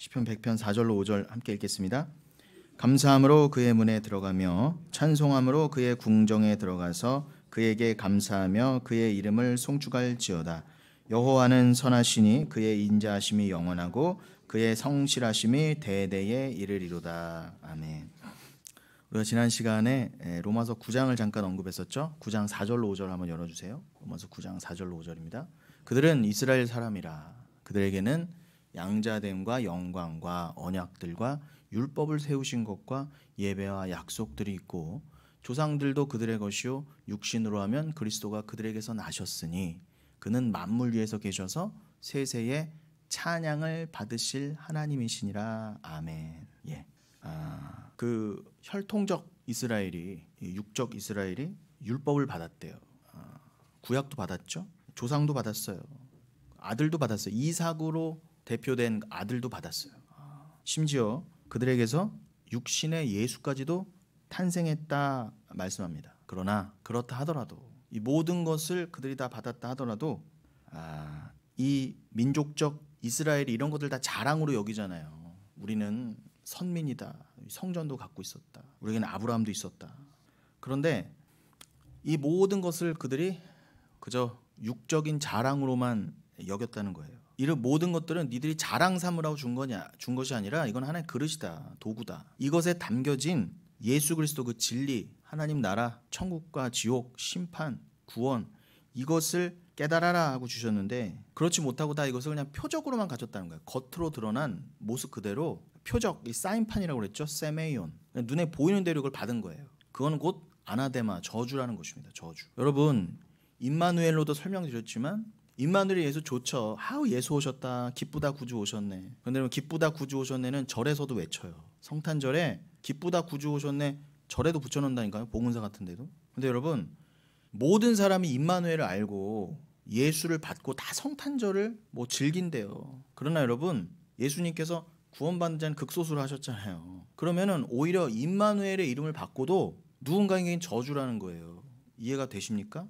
시편 100편 4절로 5절 함께 읽겠습니다. 감사함으로 그의 문에 들어가며 찬송함으로 그의 궁정에 들어가서 그에게 감사하며 그의 이름을 송축할지어다. 여호와는 선하시니 그의 인자하심이 영원하고 그의 성실하심이 대대에 이르리로다. 아멘. 우리가 지난 시간에 로마서 9장을 잠깐 언급했었죠. 9장 4절로 5절 한번 열어주세요. 로마서 9장 4절로 5절입니다. 그들은 이스라엘 사람이라. 그들에게는 양자됨과 영광과 언약들과 율법을 세우신 것과 예배와 약속들이 있고 조상들도 그들의 것이요 육신으로 하면 그리스도가 그들에게서 나셨으니 그는 만물 위에서 계셔서 세세에 찬양을 받으실 하나님이시니라. 아멘. 예. 그 혈통적 이스라엘이, 육적 이스라엘이 율법을 받았대요. 구약도 받았죠. 조상도 받았어요. 아들도 받았어요. 이삭으로 대표된 아들도 받았어요. 심지어 그들에게서 육신의 예수까지도 탄생했다 말씀합니다. 그러나 그렇다 하더라도 이 모든 것을 그들이 다 받았다 하더라도 이 민족적 이스라엘이 이런 것들 다 자랑으로 여기잖아요. 우리는 선민이다. 성전도 갖고 있었다. 우리에게는 아브라함도 있었다. 그런데 이 모든 것을 그들이 그저 육적인 자랑으로만 여겼다는 거예요. 이런 모든 것들은 니들이 자랑 삼으라고 준 것이 아니라 이건 하나의 그릇이다. 도구다. 이것에 담겨진 예수 그리스도 그 진리, 하나님 나라, 천국과 지옥, 심판, 구원, 이것을 깨달아라 하고 주셨는데 그렇지 못하고 다 이것을 그냥 표적으로만 가졌다는 거예요. 겉으로 드러난 모습 그대로 표적, 이 사인판이라고 그랬죠. 세메이온. 눈에 보이는 대로 이걸 받은 거예요. 그건 곧 아나데마, 저주라는 것입니다. 저주. 여러분, 임마누엘로도 설명드렸지만 임마누엘이 예수 좋죠. 예수 오셨다. 기쁘다 구주 오셨네. 그런데 기쁘다 구주 오셨네는 절에서도 외쳐요. 성탄절에 기쁘다 구주 오셨네 절에도 붙여놓는다니까요. 봉은사 같은 데도. 근데 여러분, 모든 사람이 임마누엘을 알고 예수를 받고 다 성탄절을 즐긴대요. 그러나 여러분, 예수님께서 구원받는 자는 극소수를 하셨잖아요. 그러면은 오히려 임마누엘의 이름을 받고도 누군가에게는 저주라는 거예요. 이해가 되십니까?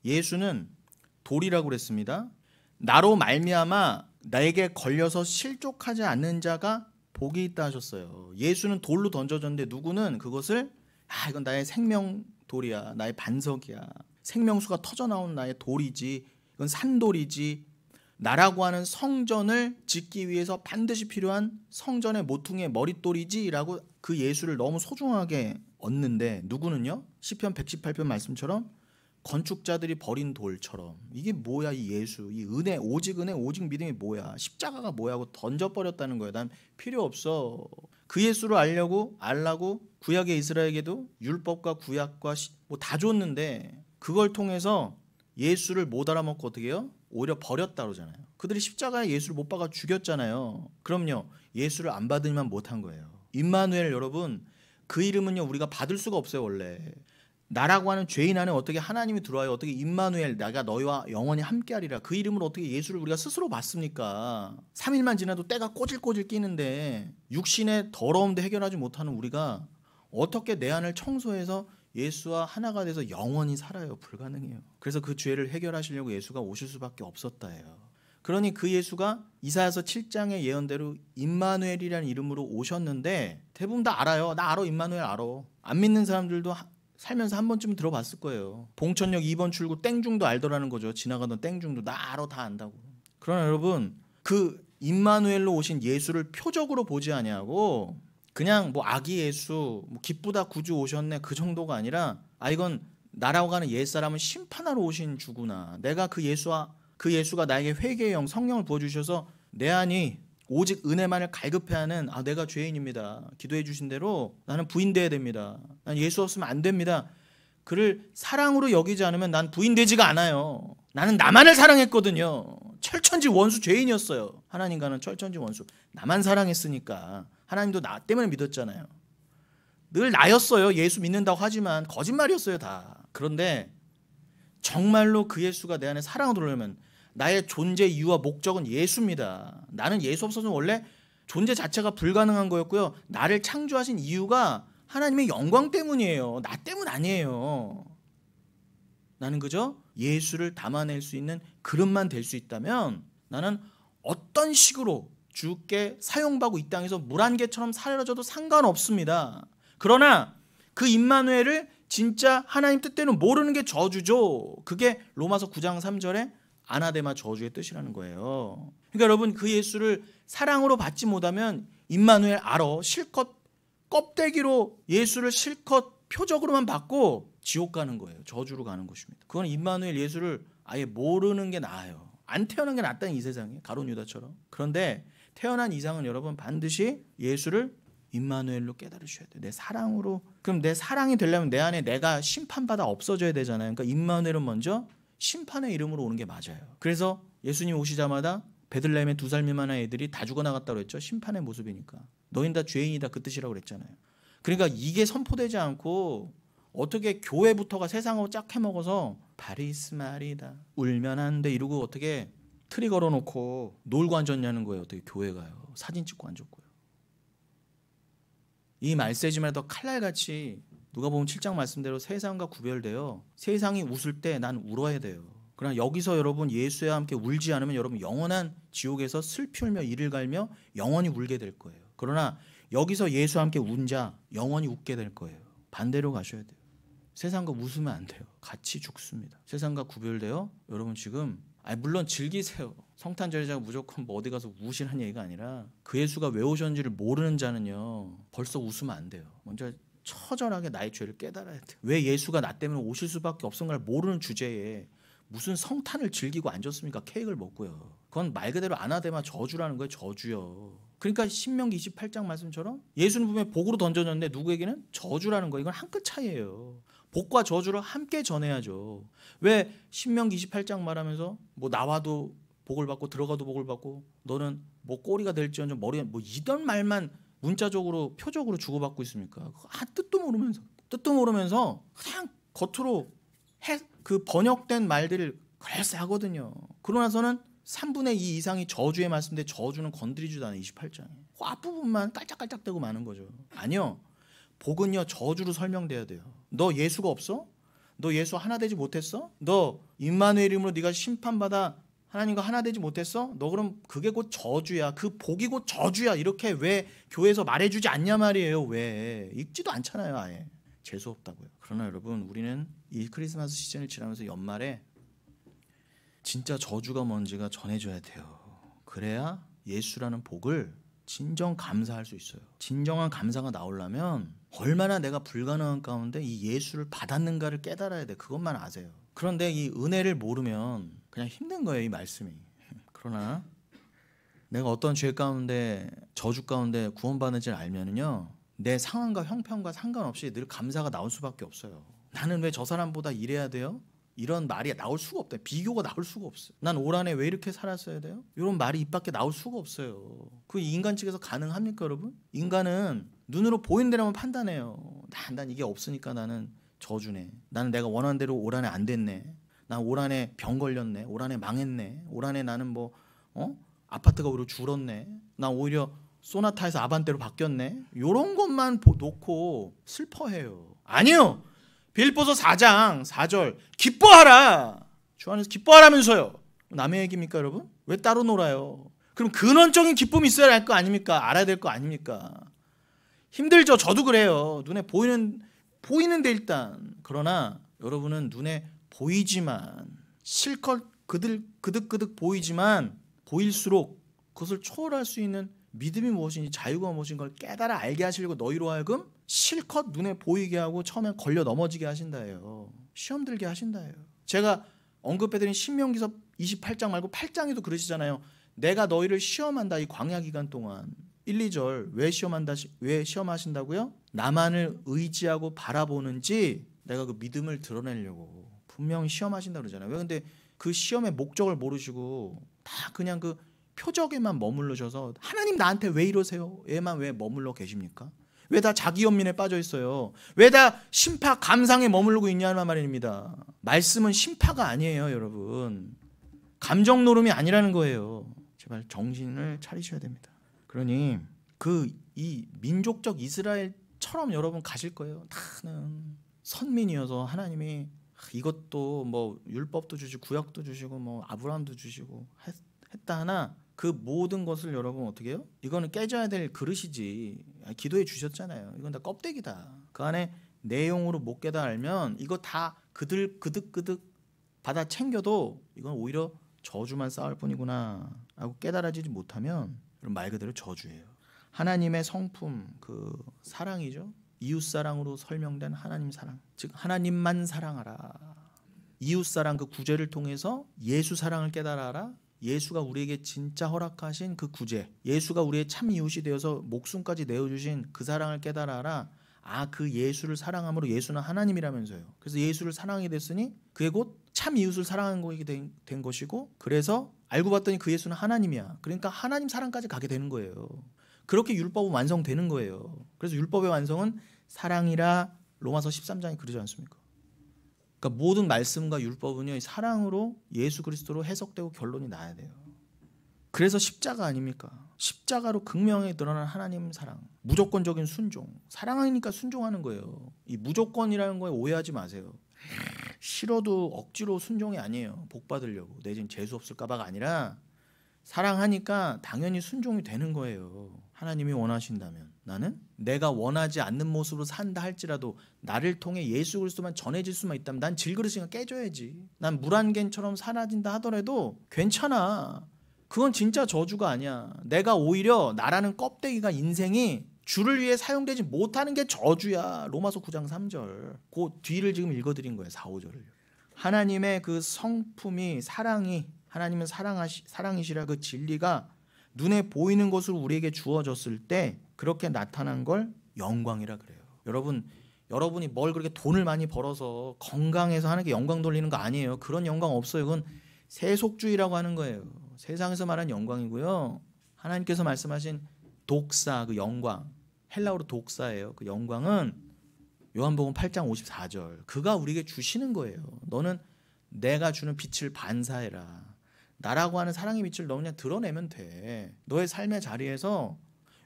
예수는 돌이라고 그랬습니다. 나로 말미암아 나에게 걸려서 실족하지 않는 자가 복이 있다 하셨어요. 예수는 돌로 던져졌는데 누구는 그것을 이건 나의 생명돌이야. 나의 반석이야. 생명수가 터져나온 나의 돌이지. 이건 산돌이지. 나라고 하는 성전을 짓기 위해서 반드시 필요한 성전의 모퉁이의 머릿돌이지 라고 그 예수를 너무 소중하게 얻는데 누구는요? 시편 118편 말씀처럼 건축자들이 버린 돌처럼 이게 뭐야 이 예수, 이 은혜, 오직 믿음이 뭐야, 십자가가 뭐야 하고 던져버렸다는 거예요. 난 필요 없어. 그 예수를 알라고 구약의 이스라엘에게도 율법과 구약과 다 줬는데 그걸 통해서 예수를 못 알아먹고 어떻게 해요? 오히려 버렸다 그러잖아요. 그들이 십자가에 예수를 못 박아 죽였잖아요. 그럼요, 예수를 안 받으면 못한 거예요. 임마누엘 여러분, 그 이름은요 우리가 받을 수가 없어요. 원래 나라고 하는 죄인 안에 어떻게 하나님이 들어와요? 어떻게 임마누엘, 내가 너희와 영원히 함께하리라, 그 이름으로 어떻게 예수를 우리가 스스로 받습니까? 3일만 지나도 때가 꼬질꼬질 끼는데 육신의 더러움도 해결하지 못하는 우리가 어떻게 내 안을 청소해서 예수와 하나가 돼서 영원히 살아요? 불가능해요. 그래서 그 죄를 해결하시려고 예수가 오실 수밖에 없었다예요. 그러니 그 예수가 이사야서 7장의 예언대로 임마누엘이라는 이름으로 오셨는데 대부분 다 알아요. 나 알아, 임마누엘 알아. 안 믿는 사람들도 살면서 한 번쯤은 들어봤을 거예요. 봉천역 2번 출구 땡중도 알더라는 거죠. 지나가던 땡중도 나 알아, 다 안다고. 그러나 여러분, 그 임마누엘로 오신 예수를 표적으로 보지 아니하고 그냥 아기 예수, 기쁘다 구주 오셨네 그 정도가 아니라 이건 나라고 하는 옛사람은 심판하러 오신 주구나. 내가 그 예수가 나에게 회개의 영, 성령을 부어주셔서 내 안이 오직 은혜만을 갈급해하는 내가 죄인입니다. 기도해 주신 대로 나는 부인돼야 됩니다. 난 예수 없으면 안 됩니다. 그를 사랑으로 여기지 않으면 난 부인되지가 않아요. 나는 나만을 사랑했거든요. 철천지 원수 죄인이었어요. 하나님과는 철천지 원수. 나만 사랑했으니까. 하나님도 나 때문에 믿었잖아요. 늘 나였어요. 예수 믿는다고 하지만 거짓말이었어요 다. 그런데 정말로 그 예수가 내 안에 사랑을 들어오려면 나의 존재 이유와 목적은 예수입니다. 나는 예수 없어서는 원래 존재 자체가 불가능한 거였고요. 나를 창조하신 이유가 하나님의 영광 때문이에요. 나 때문 아니에요. 나는 그저 예수를 담아낼 수 있는 그릇만 될 수 있다면 나는 어떤 식으로 주께 사용받고 이 땅에서 물 한 개처럼 사라져도 상관없습니다. 그러나 그 임마누엘을 진짜 하나님 뜻대로 모르는 게 저주죠. 그게 로마서 9장 3절에 아나데마 저주의 뜻이라는 거예요. 그러니까 여러분, 그 예수를 사랑으로 받지 못하면 임마누엘 알아. 실컷 껍데기로 예수를 실컷 표적으로만 받고 지옥 가는 거예요. 저주로 가는 것입니다. 그건 임마누엘 예수를 아예 모르는 게 나아요. 안 태어난 게 낫다는, 이 세상에 가룟 유다처럼. 그런데 태어난 이상은 여러분 반드시 예수를 임마누엘로 깨달으셔야 돼요. 내 사랑으로. 그럼 내 사랑이 되려면 내 안에 내가 심판받아 없어져야 되잖아요. 그러니까 임마누엘은 먼저 심판의 이름으로 오는 게 맞아요. 그래서 예수님 오시자마자 베들레헴에 2살 미만한 애들이 다 죽어나갔다고 했죠. 심판의 모습이니까. 너희는 다 죄인이다, 그 뜻이라고 그랬잖아요. 그러니까 이게 선포되지 않고 어떻게 교회부터가 세상하고 짝 해먹어서 바리스말이다, 울면 안 돼 이러고 어떻게 트리 걸어놓고 놀고 앉았냐는 거예요. 어떻게 교회가요. 사진 찍고 앉았고요. 이 말세지만 더 칼날같이 누가복음 7장 말씀대로 세상과 구별되어 세상이 웃을 때 난 울어야 돼요. 그러나 여기서 여러분 예수와 함께 울지 않으면 여러분 영원한 지옥에서 슬피 울며 이를 갈며 영원히 울게 될 거예요. 그러나 여기서 예수와 함께 운 자 영원히 웃게 될 거예요. 반대로 가셔야 돼요. 세상과 웃으면 안 돼요. 같이 죽습니다. 세상과 구별되어 여러분 지금 물론 즐기세요. 성탄절이자고 무조건 뭐 어디 가서 우시라는 얘기가 아니라 그 예수가 왜 오셨는지를 모르는 자는요 벌써 웃으면 안 돼요. 먼저 처절하게 나의 죄를 깨달아야 돼요. 왜 예수가 나 때문에 오실 수밖에 없은가를 모르는 주제에 무슨 성탄을 즐기고 앉았습니까? 케이크를 먹고요. 그건 말 그대로 아나데마 저주라는 거예요. 저주요. 그러니까 신명기 28장 말씀처럼 예수는 분명히 복으로 던져졌는데 누구에게는 저주라는 거예요. 이건 한 끗 차이예요. 복과 저주를 함께 전해야죠. 왜 신명기 28장 말하면서 뭐 나와도 복을 받고 들어가도 복을 받고 너는 뭐 꼬리가 될지언정 머리가 뭐 이런 말만 문자적으로 표적으로 주고받고 있습니까? 뜻도 모르면서 그냥 겉으로 그 번역된 말들을 그럴싸하거든요. 그러고 나서는 3분의 2 이상이 저주의 말씀인데 저주는 건드리지도 않아요. 28장에 그 앞부분만 깔짝깔짝대고 마는 거죠. 아니요, 복은요 저주로 설명돼야 돼요. 너 예수가 없어? 너 예수 하나 되지 못했어? 너 임마누엘 이름으로 네가 심판받아 하나님과 하나 되지 못했어? 너 그럼 그게 곧 저주야. 그 복이 곧 저주야. 이렇게 왜 교회에서 말해주지 않냐 말이에요. 왜 읽지도 않잖아요. 아예 재수없다고요. 그러나 여러분, 우리는 이 크리스마스 시즌을 지나면서 연말에 진짜 저주가 뭔지가 전해져야 돼요. 그래야 예수라는 복을 진정 감사할 수 있어요. 진정한 감사가 나오려면 얼마나 내가 불가능한 가운데 이 예수를 받았는가를 깨달아야 돼. 그것만 아세요. 그런데 이 은혜를 모르면 그냥 힘든 거예요, 이 말씀이. 그러나 내가 어떤 죄 가운데 저주 가운데 구원받는지를 알면은요 내 상황과 형편과 상관없이 늘 감사가 나올 수밖에 없어요. 나는 왜 저 사람보다 이래야 돼요? 이런 말이 나올 수가 없다. 비교가 나올 수가 없어요. 난 올 한해 왜 이렇게 살았어야 돼요? 이런 말이 입 밖에 나올 수가 없어요. 그 인간 측에서 가능합니까, 여러분? 인간은 눈으로 보이는 대로만 판단해요. 난 이게 없으니까 나는 저주네. 나는 내가 원하는 대로 올 한해 안 됐네. 난 올 한해 병 걸렸네. 올 한해 망했네. 올 한해 나는 아파트가 오히려 줄었네. 난 오히려 소나타에서 아반떼로 바뀌었네. 이런 것만 놓고 슬퍼해요. 아니요. 빌립보서 4장 4절 기뻐하라. 주 안에서 기뻐하라면서요. 남의 얘기입니까, 여러분? 왜 따로 놀아요? 그럼 근원적인 기쁨이 있어야 할 거 아닙니까? 알아야 될 거 아닙니까? 힘들죠. 저도 그래요. 눈에 보이는데 일단. 그러나 여러분은 눈에 보이지만 실컷 그득그득 보이지만 보일수록 그것을 초월할 수 있는 믿음이 무엇인지 자유가 무엇인 걸 깨달아 알게 하시려고 너희로 하여금 실컷 눈에 보이게 하고 처음엔 걸려 넘어지게 하신다예요. 시험 들게 하신다예요. 제가 언급해드린 신명기서 28장 말고 8장에도 그러시잖아요. 내가 너희를 시험한다. 이 광야 기간 동안 1, 2절 왜 시험하신다고요? 나만을 의지하고 바라보는지 내가 그 믿음을 드러내려고 분명히 시험하신다 그러잖아요. 왜 근데 그 시험의 목적을 모르시고 다 그냥 그 표적에만 머물르셔서 하나님 나한테 왜 이러세요? 얘만 왜 머물러 계십니까? 왜 다 자기 연민에 빠져 있어요? 왜 다 심파 감상에 머무르고 있냐는 말입니다. 말씀은 심파가 아니에요, 여러분. 감정 노름이 아니라는 거예요. 제발 정신을 차리셔야 됩니다. 그러니 이 민족적 이스라엘처럼 여러분 가실 거예요. 나는 선민이어서 하나님이 이것도 뭐 율법도 주시고 구약도 주시고 뭐 아브라함도 주시고 했다 하나 그 모든 것을 여러분 어떻게 해요? 이거는 깨져야 될 그릇이지. 기도해 주셨잖아요. 이건 다 껍데기다. 그 안에 내용으로 못 깨달아 알면 이거 다 그득그득 받아 챙겨도 이건 오히려 저주만 쌓을 뿐이구나 하고 깨달아지지 못하면 말 그대로 저주예요. 하나님의 성품, 그 사랑이죠. 이웃사랑으로 설명된 하나님 사랑, 즉 하나님만 사랑하라. 이웃사랑 그 구제를 통해서 예수 사랑을 깨달아라. 예수가 우리에게 진짜 허락하신 그 구제, 예수가 우리의 참 이웃이 되어서 목숨까지 내어주신 그 사랑을 깨달아라. 그 예수를 사랑함으로 예수는 하나님이라면서요. 그래서 예수를 사랑하게 됐으니 그게 곧 참 이웃을 사랑하는 것이 된 것이고, 그래서 알고 봤더니 그 예수는 하나님이야. 그러니까 하나님 사랑까지 가게 되는 거예요. 그렇게 율법은 완성되는 거예요. 그래서 율법의 완성은 사랑이라 로마서 13장에 그러지 않습니까? 그러니까 모든 말씀과 율법은요, 사랑으로 예수 그리스도로 해석되고 결론이 나야 돼요. 그래서 십자가 아닙니까? 십자가로 극명하게 드러난 하나님 사랑, 무조건적인 순종. 사랑하니까 순종하는 거예요. 이 무조건이라는 거에 오해하지 마세요. 싫어도 억지로 순종이 아니에요. 복 받으려고, 내지는 재수 없을까 봐가 아니라 사랑하니까 당연히 순종이 되는 거예요. 하나님이 원하신다면. 나는 내가 원하지 않는 모습으로 산다 할지라도 나를 통해 예수 그리스도만 전해질 수만 있다면 난 질그릇이가 깨져야지. 난 물 한 갠처럼 사라진다 하더라도 괜찮아. 그건 진짜 저주가 아니야. 내가 오히려 나라는 껍데기가 인생이 주를 위해 사용되지 못하는 게 저주야. 로마서 9장 3절. 그 뒤를 지금 읽어드린 거예요. 4, 5절을. 하나님의 그 성품이, 사랑이, 하나님은 사랑이시라 그 진리가 눈에 보이는 것으로 우리에게 주어졌을 때 그렇게 나타난 걸 영광이라 그래요. 여러분이 뭘 그렇게 돈을 많이 벌어서 건강해서 하는 게 영광 돌리는 거 아니에요. 그런 영광 없어요. 그건 세속주의라고 하는 거예요. 세상에서 말하는 영광이고요. 하나님께서 말씀하신 독사, 그 영광, 헬라어로 독사예요. 그 영광은 요한복음 8장 54절. 그가 우리에게 주시는 거예요. 너는 내가 주는 빛을 반사해라. 나라고 하는 사랑의 빛을 너 그냥 드러내면 돼. 너의 삶의 자리에서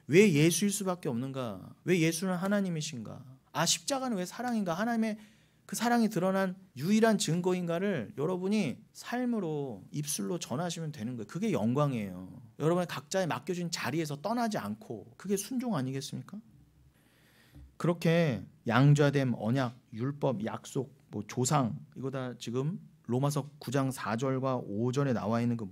왜 예수일 수밖에 없는가? 왜 예수는 하나님이신가? 십자가는 왜 사랑인가? 하나님의 그 사랑이 드러난 유일한 증거인가를 여러분이 삶으로, 입술로 전하시면 되는 거예요. 그게 영광이에요. 여러분의 각자의 맡겨진 자리에서 떠나지 않고, 그게 순종 아니겠습니까? 그렇게 양자됨, 언약, 율법, 약속, 조상, 이거 다 지금 로마서 9장 4절과 5절에 나와 있는 그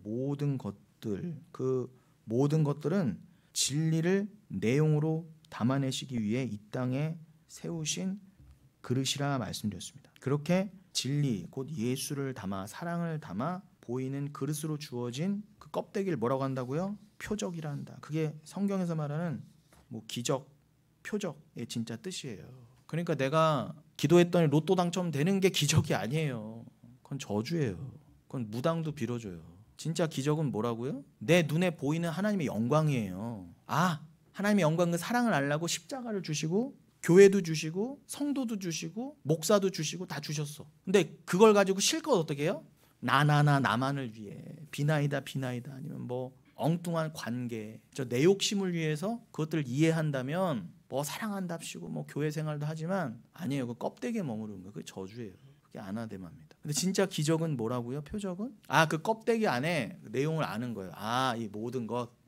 모든 것들은 진리를 내용으로 담아내시기 위해 이 땅에 세우신 그릇이라 말씀드렸습니다. 그렇게 진리, 곧 예수를 담아, 사랑을 담아 보이는 그릇으로 주어진 그 껍데기를 뭐라고 한다고요? 표적이라 한다. 그게 성경에서 말하는 기적, 표적의 진짜 뜻이에요. 그러니까 내가 기도했더니 로또 당첨되는 게 기적이 아니에요. 그건 저주예요. 그건 무당도 빌어줘요. 진짜 기적은 뭐라고요? 내 눈에 보이는 하나님의 영광이에요. 하나님의 영광, 그 사랑을 알라고 십자가를 주시고 교회도 주시고 성도도 주시고 목사도 주시고 다 주셨어. 근데 그걸 가지고 실컷 어떻게 해요? 나만을 위해 비나이다 아니면 엉뚱한 관계, 내 욕심을 위해서 그것들을 이해한다면 사랑한답시고 교회 생활도 하지만 아니에요. 그 껍데기에 머무르는 거예요. 그게 저주예요. 그게 아나데마입니다. 근데 진짜 기적은 뭐라고요? 표적은? 그 껍데기 안에 내용을 아는 거예요. 이 모든 것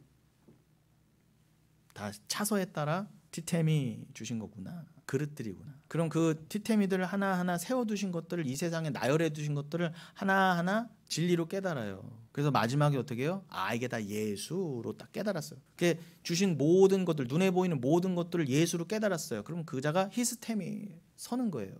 다 차서에 따라 티템이 주신 거구나. 그릇들이구나. 그럼 그 티템이들을 하나하나 세워두신 것들을, 이 세상에 나열해 두신 것들을 하나하나 진리로 깨달아요. 그래서 마지막에 어떻게 해요? 이게 다 예수로 딱 깨달았어요. 그게 주신 모든 것들, 눈에 보이는 모든 것들을 예수로 깨달았어요. 그럼 그 자가 히스템이 서는 거예요.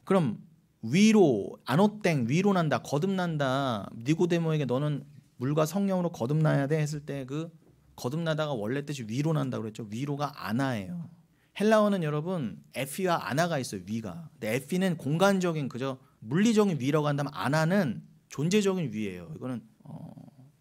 그럼 위로, 아노땡, 위로 난다, 거듭난다. 니고데모에게 너는 물과 성령으로 거듭나야 돼 했을 때 그 거듭나다가 원래 뜻이 위로 난다고 그랬죠. 위로가 아나예요. 헬라어는 여러분 에피와 아나가 있어요. 위가. 근데 에피는 공간적인, 그저 물리적인 위라고 한다면 아나는 존재적인 위예요. 이거는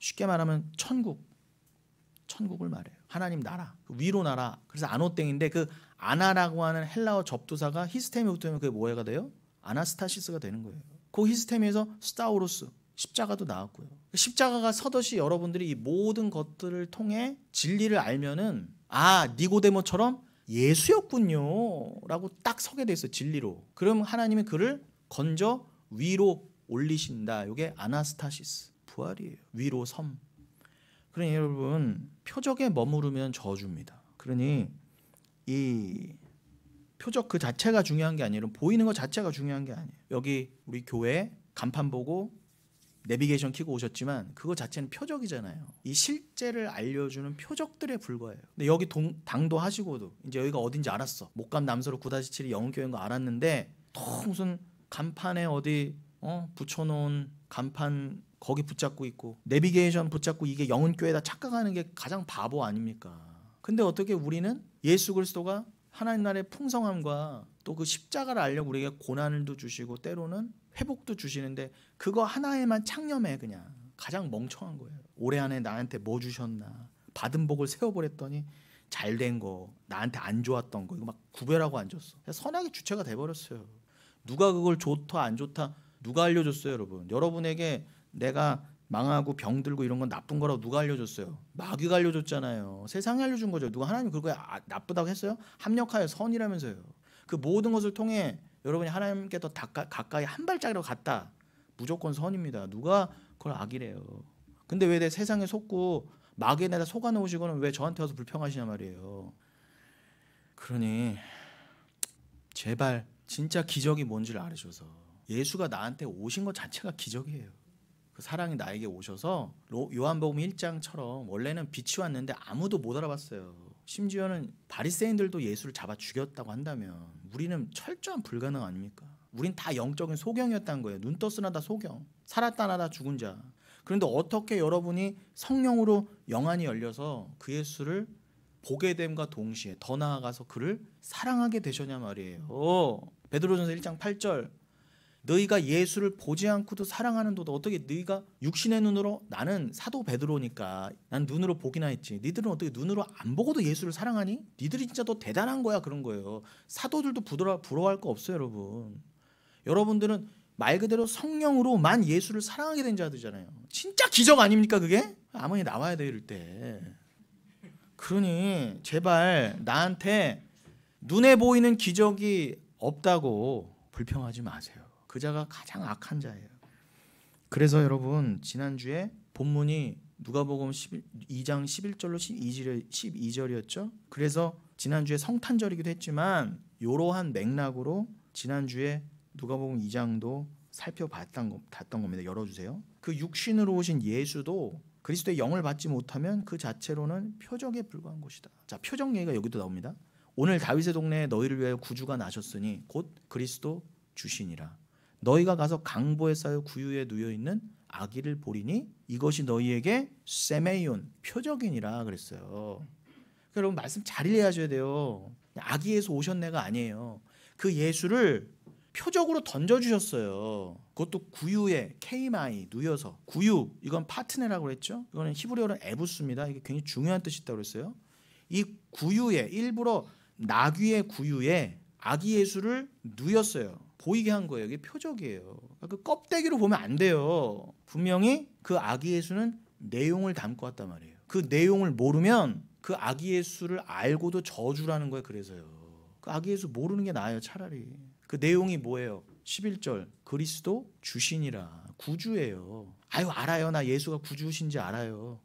쉽게 말하면 천국을 말해요. 하나님 나라, 위로 나라. 그래서 아노땡인데 그 아나라고 하는 헬라어 접두사가 히스템이 붙으면 그게 뭐가 돼요? 아나스타시스가 되는 거예요. 그 히스템에서 스타우로스, 십자가도 나왔고요. 십자가가 서듯이 여러분들이 이 모든 것들을 통해 진리를 알면은 니고데모처럼 예수였군요 라고 딱 서게 돼 있어요. 진리로. 그럼 하나님이 그를 건져 위로 올리신다. 이게 아나스타시스, 부활이에요. 위로 섬. 그러니 여러분, 표적에 머무르면 저주입니다. 그러니 이 표적 그 자체가 중요한 게 아니라 보이는 것 자체가 중요한 게 아니에요. 여기 우리 교회 간판 보고 내비게이션 켜고 오셨지만 그거 자체는 표적이잖아요. 이 실제를 알려주는 표적들에 불과해요. 근데 여기 당도 하시고도 이제 여기가 어딘지 알았어. 목감 남서로 9-7이 영흥교회인 거 알았는데 또 무슨 간판에 어디 붙여놓은 간판 거기 붙잡고 있고 내비게이션 붙잡고 이게 영흥교회다 착각하는 게 가장 바보 아닙니까? 근데 어떻게 우리는 예수 그리스도가 하나님 나라의 풍성함과 또 그 십자가를 알려고 우리에게 고난을도 주시고 때로는 회복도 주시는데 그거 하나에만 창념해. 그냥 가장 멍청한 거예요. 올해 안에 나한테 뭐 주셨나, 받은 복을 세워버렸더니 잘된 거, 나한테 안 좋았던 거 이거 막 구별하고 안 줬어. 선악의 주체가 돼버렸어요. 누가 그걸 좋다 안 좋다 누가 알려줬어요? 여러분에게 내가 망하고 병들고 이런 건 나쁜 거라고 누가 알려줬어요? 마귀가 알려줬잖아요. 세상이 알려준 거죠. 누가 하나님이 그거 나쁘다고 했어요? 합력하여 선이라면서요. 그 모든 것을 통해 여러분이 하나님께 더 가까이 한 발짝이라도 갔다. 무조건 선입니다. 누가 그걸 악이래요. 근데 왜 내 세상에 속고 마귀에 내다 속아 놓으시고는 왜 저한테 와서 불평하시냐 말이에요. 그러니 제발 진짜 기적이 뭔지를 알으셔서 예수가 나한테 오신 것 자체가 기적이에요. 그 사랑이 나에게 오셔서 요한복음 1장처럼 원래는 빛이 왔는데 아무도 못 알아봤어요. 심지어는 바리새인들도 예수를 잡아 죽였다고 한다면 우리는 철저한 불가능 아닙니까? 우린 다 영적인 소경이었다는 거예요. 눈 떴으나 다 소경, 살았다나 다 죽은 자. 그런데 어떻게 여러분이 성령으로 영안이 열려서 그 예수를 보게 됨과 동시에 더 나아가서 그를 사랑하게 되셨냐 말이에요. 베드로전서 1장 8절 너희가 예수를 보지 않고도 사랑하는도다. 어떻게 너희가 육신의 눈으로, 나는 사도 베드로니까 난 눈으로 보기나 했지, 니들은 어떻게 눈으로 안 보고도 예수를 사랑하니? 니들이 진짜 더 대단한 거야. 그런 거예요. 사도들도 부러워할 거 없어요. 여러분들은 말 그대로 성령으로만 예수를 사랑하게 된 자들이잖아요. 진짜 기적 아닙니까 그게? 아무리 나와야 돼 이럴 때. 그러니 제발 나한테 눈에 보이는 기적이 없다고 불평하지 마세요. 그 자가 가장 악한 자예요. 그래서 여러분 지난주에 본문이 누가복음 2장 11절로 12절이었죠. 그래서 지난주에 성탄절이기도 했지만 이러한 맥락으로 지난주에 누가복음 2장도 살펴봤던 겁니다. 열어주세요. 그 육신으로 오신 예수도 그리스도의 영을 받지 못하면 그 자체로는 표적에 불과한 것이다. 자, 표적 얘기가 여기도 나옵니다. 오늘 다윗의 동네에 너희를 위하여 구주가 나셨으니 곧 그리스도 주시니라. 너희가 가서 강보에 쌓여 구유에 누여 있는 아기를 보리니 이것이 너희에게 세메이온 표적이니라 그랬어요. 그러니까 여러분 말씀 잘 이해하셔야 돼요. 아기 예수 오셨네가 아니에요. 그 예수를 표적으로 던져주셨어요. 그것도 구유에 케이마이 누여서. 구유 이건 파트네라고 그랬죠. 이거는 히브리어로는 에부스입니다. 이게 굉장히 중요한 뜻이 있다고 그랬어요. 이 구유에 일부러 나귀의 구유에 아기 예수를 누였어요. 보이게 한 거예요. 이게 표적이에요. 그 껍데기로 보면 안 돼요. 분명히 그 아기 예수는 내용을 담고 왔단 말이에요. 그 내용을 모르면 그 아기 예수를 알고도 저주라는 거예요. 그래서요. 그 아기 예수 모르는 게 나아요. 차라리. 그 내용이 뭐예요? 11절 그리스도 주시니라. 구주예요. 아유 알아요. 나 예수가 구주신지 알아요.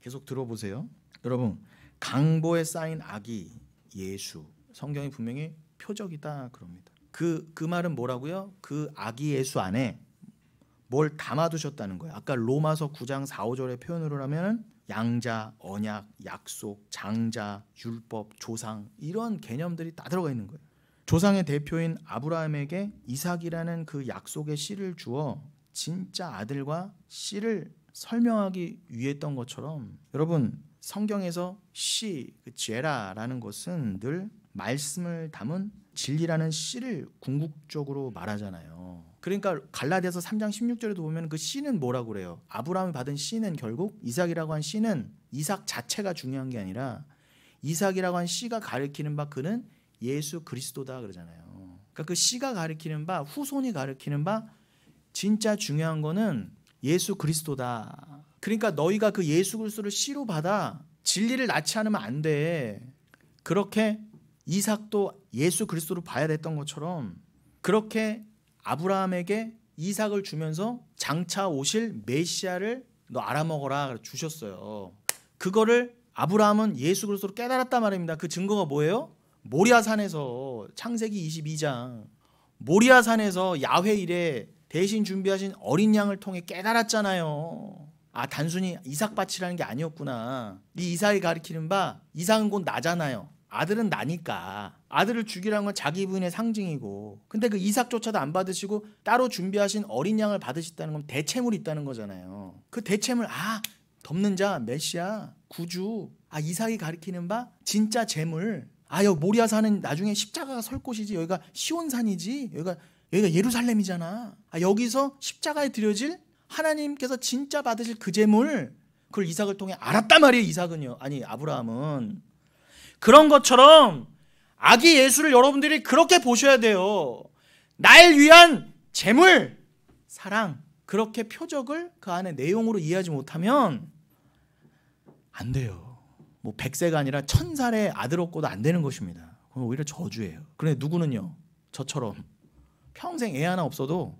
계속 들어보세요. 여러분 강보에 쌓인 아기 예수 성경이 분명히 표적이다 그럽니다. 그 말은 뭐라고요? 그 아기 예수 안에 뭘 담아두셨다는 거예요. 아까 로마서 9장 4, 5절의 표현으로 하면 양자, 언약, 약속, 장자, 율법, 조상 이런 개념들이 다 들어가 있는 거예요. 조상의 대표인 아브라함에게 이삭이라는 그 약속의 씨를 주어 진짜 아들과 씨를 설명하기 위해 했던 것처럼 여러분 성경에서 씨, 그 제라라는 것은 늘 말씀을 담은 진리라는 씨를 궁극적으로 말하잖아요. 그러니까 갈라디아서 3장 16절에도 보면 그 씨는 뭐라고 그래요? 아브라함이 받은 씨는 결국 이삭이라고 한 씨는 이삭 자체가 중요한 게 아니라 이삭이라고 한 씨가 가리키는 바 그는 예수 그리스도다 그러잖아요. 그러니까 그 씨가 가리키는 바 후손이 가리키는 바 진짜 중요한 거는 예수 그리스도다. 그러니까 너희가 그 예수 그리스도를 씨로 받아 진리를 낳지 않으면 안 돼. 그렇게 이삭도 예수 그리스도로 봐야 됐던 것처럼 그렇게 아브라함에게 이삭을 주면서 장차 오실 메시아를 너 알아먹어라 주셨어요. 그거를 아브라함은 예수 그리스도로 깨달았단 말입니다. 그 증거가 뭐예요? 모리아산에서 창세기 22장 모리아산에서 야훼 일에 대신 준비하신 어린 양을 통해 깨달았잖아요. 아, 단순히 이삭 밭이라는 게 아니었구나. 이 이삭이 가리키는 바 이삭은 곧 나잖아요. 아들은 나니까. 아들을 죽이라는 건 자기 부인의 상징이고, 근데 그 이삭조차도 안 받으시고 따로 준비하신 어린 양을 받으셨다는 건 대체물이 있다는 거잖아요. 그 대체물, 덮는 자, 메시아, 구주, 이삭이 가리키는 바 진짜 재물. 여기 모리아산은 나중에 십자가가 설 곳이지, 여기가 시온산이지, 여기가 예루살렘이잖아. 여기서 십자가에 드려질 하나님께서 진짜 받으실 그 재물, 그걸 이삭을 통해 알았단 말이에요. 이삭은요, 아브라함은. 그런 것처럼 아기 예수를 여러분들이 그렇게 보셔야 돼요. 날 위한 재물, 사랑, 그렇게 표적을 그 안에 내용으로 이해하지 못하면 안 돼요. 뭐 100세가 아니라 1000살의 아들 얻고도 안 되는 것입니다. 그건 오히려 저주예요. 그런데 누구는요, 저처럼 평생 애 하나 없어도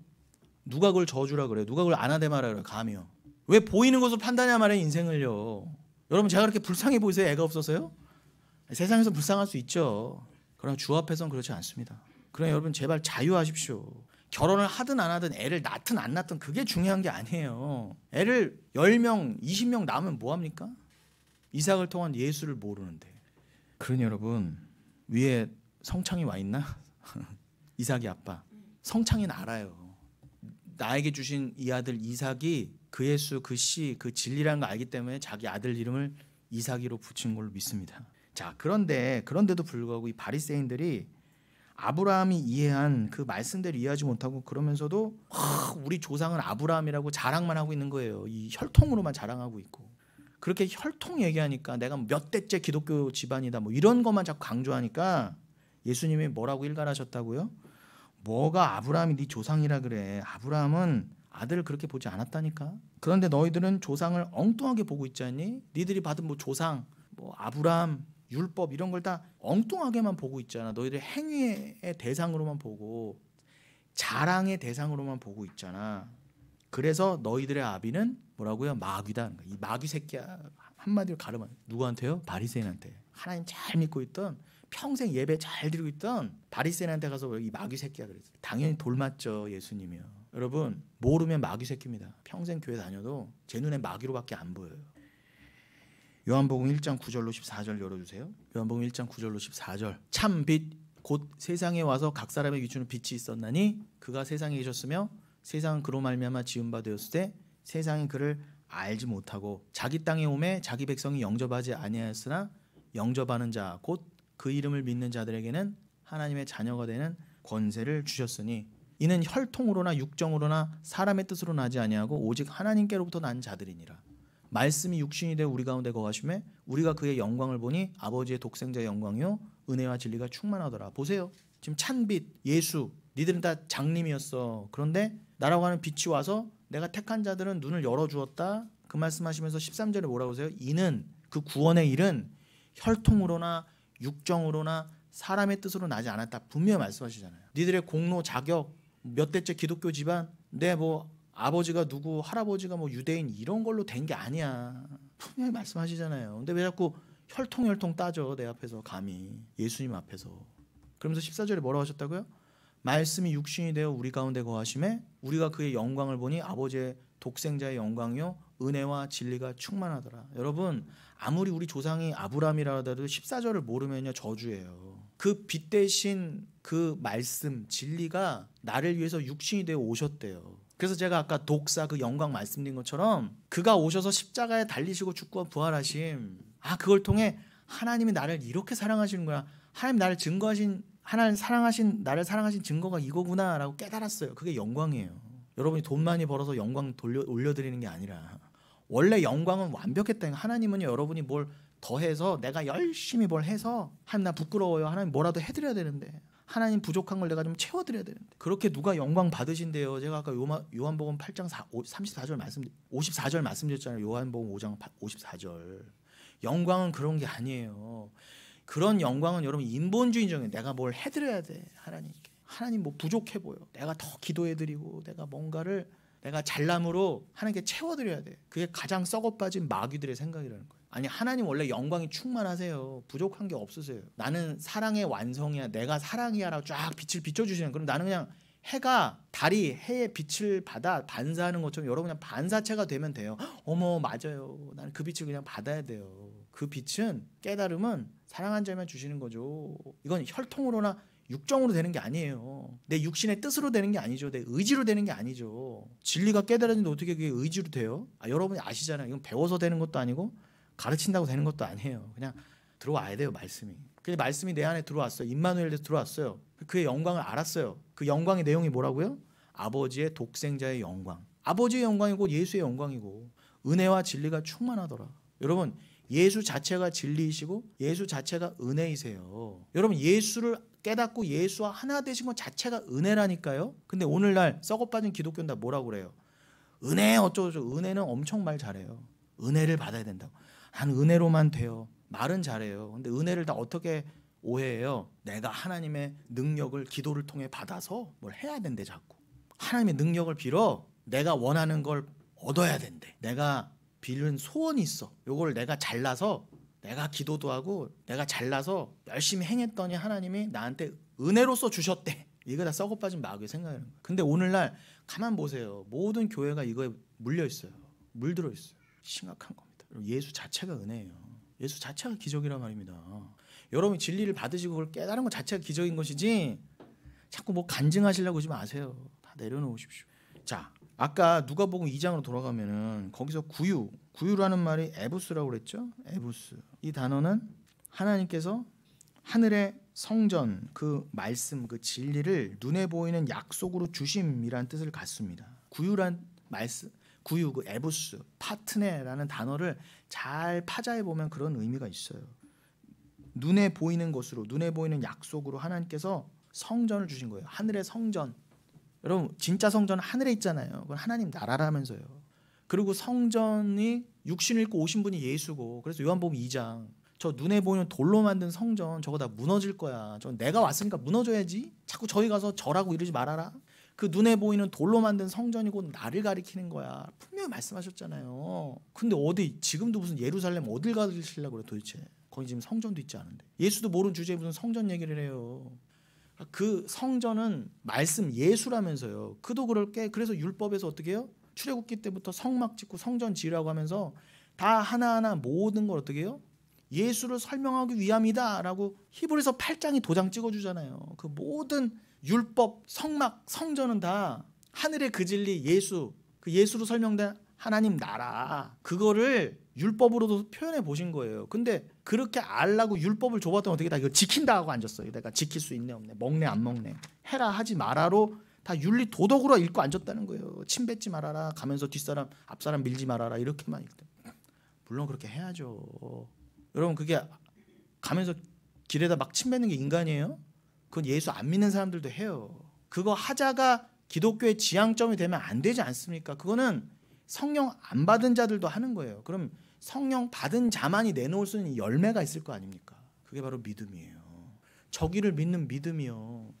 누가 그걸 저주라 그래요? 누가 그걸 아나데마라 그래요? 감이요. 왜 보이는 것으로 판단해야 말이에요, 인생을요. 여러분, 제가 그렇게 불쌍해 보이세요? 애가 없어서요? 세상에서 불쌍할 수 있죠. 그러나 주 앞에서는 그렇지 않습니다. 그러나 여러분, 제발 자유하십시오. 결혼을 하든 안 하든, 애를 낳든 안 낳든 그게 중요한 게 아니에요. 애를 10명, 20명 낳으면 뭐합니까? 이삭을 통한 예수를 모르는데. 그러니 여러분, 위에 성창이 와 있나? 이삭이 아빠. 성창이는 알아요. 나에게 주신 이 아들 이삭이 그 예수, 그 씨, 그 진리라는 걸 알기 때문에 자기 아들 이름을 이삭이로 붙인 걸로 믿습니다. 자, 그런데도 불구하고 이 바리새인들이 아브라함이 이해한 그 말씀대로 이해하지 못하고, 그러면서도 우리 조상은 아브라함이라고 자랑만 하고 있는 거예요. 이 혈통으로만 자랑하고 있고. 그렇게 혈통 얘기하니까 내가 몇 대째 기독교 집안이다 뭐 이런 것만 자꾸 강조하니까 예수님이 뭐라고 일갈하셨다고요? 뭐가 아브라함이 네 조상이라 그래. 아브라함은 아들을 그렇게 보지 않았다니까. 그런데 너희들은 조상을 엉뚱하게 보고 있지 않니? 니들이 받은 뭐 조상, 뭐 아브라함, 율법 이런 걸 다 엉뚱하게만 보고 있잖아. 너희들 행위의 대상으로만 보고, 자랑의 대상으로만 보고 있잖아. 그래서 너희들의 아비는 뭐라고요? 마귀다. 이 마귀 새끼야. 한마디로 가르면 누구한테요? 바리새인한테. 하나님 잘 믿고 있던, 평생 예배 잘 드리고 있던 바리새인한테 가서 이 마귀 새끼야 그랬어요. 당연히 돌맞죠, 예수님이요. 여러분, 모르면 마귀 새끼입니다. 평생 교회 다녀도 제 눈에 마귀로밖에 안 보여요. 요한복음 1장 9절로 14절 열어주세요. 요한복음 1장 9절로 14절. 참 빛 곧 세상에 와서 각 사람에게 비추는 빛이 있었나니 그가 세상에 계셨으며 세상은 그로 말미암아 지은 바 되었으되 세상이 그를 알지 못하고 자기 땅에 오매 자기 백성이 영접하지 아니하였으나 영접하는 자 곧 그 이름을 믿는 자들에게는 하나님의 자녀가 되는 권세를 주셨으니 이는 혈통으로나 육정으로나 사람의 뜻으로 나지 아니하고 오직 하나님께로부터 난 자들이니라. 말씀이 육신이 되어 우리 가운데 거하심에 우리가 그의 영광을 보니 아버지의 독생자의 영광이요 은혜와 진리가 충만하더라. 보세요. 지금 찬빛 예수, 니들은 다 장님이었어. 그런데 나라고 하는 빛이 와서 내가 택한 자들은 눈을 열어주었다. 그 말씀하시면서 13절에 뭐라고 하세요? 이는, 그 구원의 일은 혈통으로나 육정으로나 사람의 뜻으로 나지 않았다. 분명히 말씀하시잖아요. 니들의 공로, 자격, 몇 대째 기독교 집안, 내 뭐 아버지가 누구, 할아버지가 뭐 유대인 이런 걸로 된 게 아니야. 분명히 말씀하시잖아요. 근데 왜 자꾸 혈통 따져, 내 앞에서 감히, 예수님 앞에서. 그러면서 14절에 뭐라고 하셨다고요? 말씀이 육신이 되어 우리 가운데 거하심에 우리가 그의 영광을 보니 아버지의 독생자의 영광이요 은혜와 진리가 충만하더라. 여러분, 아무리 우리 조상이 아브라함이라 하더라도 14절을 모르면요 저주예요. 그 빛 대신 그 말씀, 진리가 나를 위해서 육신이 되어 오셨대요. 그래서 제가 아까 독사 그 영광 말씀드린 것처럼 그가 오셔서 십자가에 달리시고 죽고 부활하심, 그걸 통해 하나님이 나를 이렇게 사랑하시는구나, 하나님 나를 증거하신, 하나님 나를 사랑하신 증거가 이거구나라고 깨달았어요. 그게 영광이에요. 여러분이 돈 많이 벌어서 영광 올려드리는 게 아니라 원래 영광은 완벽했다. 하나님은요, 여러분이 뭘 더해서, 내가 열심히 뭘 해서 하나님 나 부끄러워요, 하나님 뭐라도 해드려야 되는데, 하나님 부족한 걸 내가 좀 채워드려야 되는데, 그렇게 누가 영광 받으신대요. 제가 아까 요한복음 8장 34절 54절 말씀드렸잖아요. 요한복음 5장 54절. 영광은 그런 게 아니에요. 그런 영광은 여러분 인본주의적인, 내가 뭘 해드려야 돼 하나님께. 하나님 뭐 부족해 보여, 내가 더 기도해드리고 내가 뭔가를 내가 잘남으로 하나님께 채워드려야 돼. 그게 가장 썩어빠진 마귀들의 생각이라는 거예요. 아니 하나님 원래 영광이 충만하세요. 부족한 게 없으세요. 나는 사랑의 완성이야. 내가 사랑이야 라고 쫙 빛을 비춰주시는. 그럼 나는 그냥 해가 달이 해의 빛을 받아 반사하는 것처럼 여러분 그냥 반사체가 되면 돼요. 어머 맞아요. 나는 그 빛을 그냥 받아야 돼요. 그 빛은 깨달음은 사랑한 자만 주시는 거죠. 이건 혈통으로나 육정으로 되는 게 아니에요. 내 육신의 뜻으로 되는 게 아니죠. 내 의지로 되는 게 아니죠. 진리가 깨달아지는데 어떻게 그게 의지로 돼요? 여러분이 아시잖아요. 이건 배워서 되는 것도 아니고 가르친다고 되는 것도 아니에요. 그냥 들어와야 돼요. 말씀이. 그 말씀이 내 안에 들어왔어요. 임마누엘에서 들어왔어요. 그의 영광을 알았어요. 그 영광의 내용이 뭐라고요? 아버지의 독생자의 영광. 아버지의 영광이고 예수의 영광이고 은혜와 진리가 충만하더라. 여러분 예수 자체가 진리이시고 예수 자체가 은혜이세요. 여러분 예수를 깨닫고 예수와 하나 되신 것 자체가 은혜라니까요. 근데 오늘날 썩어빠진 기독교는 다 뭐라고 그래요? 은혜 어쩌고저쩌고. 은혜는 엄청 말 잘해요. 은혜를 받아야 된다고. 난 은혜로만 돼요. 말은 잘해요. 근데 은혜를 다 어떻게 오해해요? 내가 하나님의 능력을 기도를 통해 받아서 뭘 해야 된대 자꾸. 하나님의 능력을 빌어 내가 원하는 걸 얻어야 된대. 내가 빌은 소원이 있어. 요걸 내가 잘나서 내가 기도도 하고 내가 잘나서 열심히 행했더니 하나님이 나한테 은혜로써 주셨대. 이거 다 썩어빠진 마귀의 생각이라는 거예요. 근데 오늘날 가만 보세요. 모든 교회가 이거에 물려 있어요. 물들어 있어요. 심각한 겁니다. 예수 자체가 은혜예요. 예수 자체가 기적이란 말입니다. 여러분이 진리를 받으시고 그걸 깨달은 것 자체가 기적인 것이지 자꾸 뭐 간증하시려고 하지 마세요. 다 내려놓으십시오. 자, 아까 누가복음 2장으로 돌아가면은 거기서 구유라는 말이 에부스라고 그랬죠. 에부스. 이 단어는 하나님께서 하늘의 성전, 그 말씀, 그 진리를 눈에 보이는 약속으로 주심이라는 뜻을 갖습니다. 구유란 말씀, 구유, 그 에부스, 파트네라는 단어를 잘 파자해 보면 그런 의미가 있어요. 눈에 보이는 것으로, 눈에 보이는 약속으로 하나님께서 성전을 주신 거예요. 하늘의 성전. 여러분 진짜 성전은 하늘에 있잖아요. 그건 하나님 나라라면서요. 그리고 성전이 육신을 입고 오신 분이 예수고, 그래서 요한복음 2장 저 눈에 보이는 돌로 만든 성전 저거 다 무너질 거야. 저 내가 왔으니까 무너져야지. 자꾸 저희 가서 절하고 이러지 말아라. 그 눈에 보이는 돌로 만든 성전이고 나를 가리키는 거야. 분명히 말씀하셨잖아요. 근데 어디 지금도 무슨 예루살렘 어딜 가시려고 그래 도대체. 거기 지금 성전도 있지 않은데. 예수도 모르는 주제에 무슨 성전 얘기를 해요. 그 성전은 말씀 예수라면서요. 그도 그럴게. 그래서 율법에서 어떻게 해요? 출애굽기 때부터 성막 짓고 성전 지으라고 하면서 다 하나하나 모든 걸 어떻게 해요? 예수를 설명하기 위함이다라고 히브리서 8장이 도장 찍어주잖아요. 그 모든 율법, 성막, 성전은 다 하늘의 그 진리 예수, 그 예수로 설명된 하나님 나라, 그거를 율법으로도 표현해 보신 거예요. 근데 그렇게 알라고 율법을 줘봤더니 어떻게 다 이거 지킨다 하고 앉았어요. 내가 지킬 수 있네 없네, 먹네 안 먹네, 해라 하지 마라로 다 윤리 도덕으로 읽고 앉았다는 거예요. 침 뱉지 말아라, 가면서 뒷사람 앞사람 밀지 말아라, 이렇게만 읽대. 물론 그렇게 해야죠. 여러분 그게 가면서 길에다 막 침 뱉는 게 인간이에요? 그건 예수 안 믿는 사람들도 해요. 그거 하자가 기독교의 지향점이 되면 안 되지 않습니까? 그거는 성령 안 받은 자들도 하는 거예요. 그럼 성령 받은 자만이 내놓을 수 있는 열매가 있을 거 아닙니까? 그게 바로 믿음이에요. 저기를 믿는 믿음이요.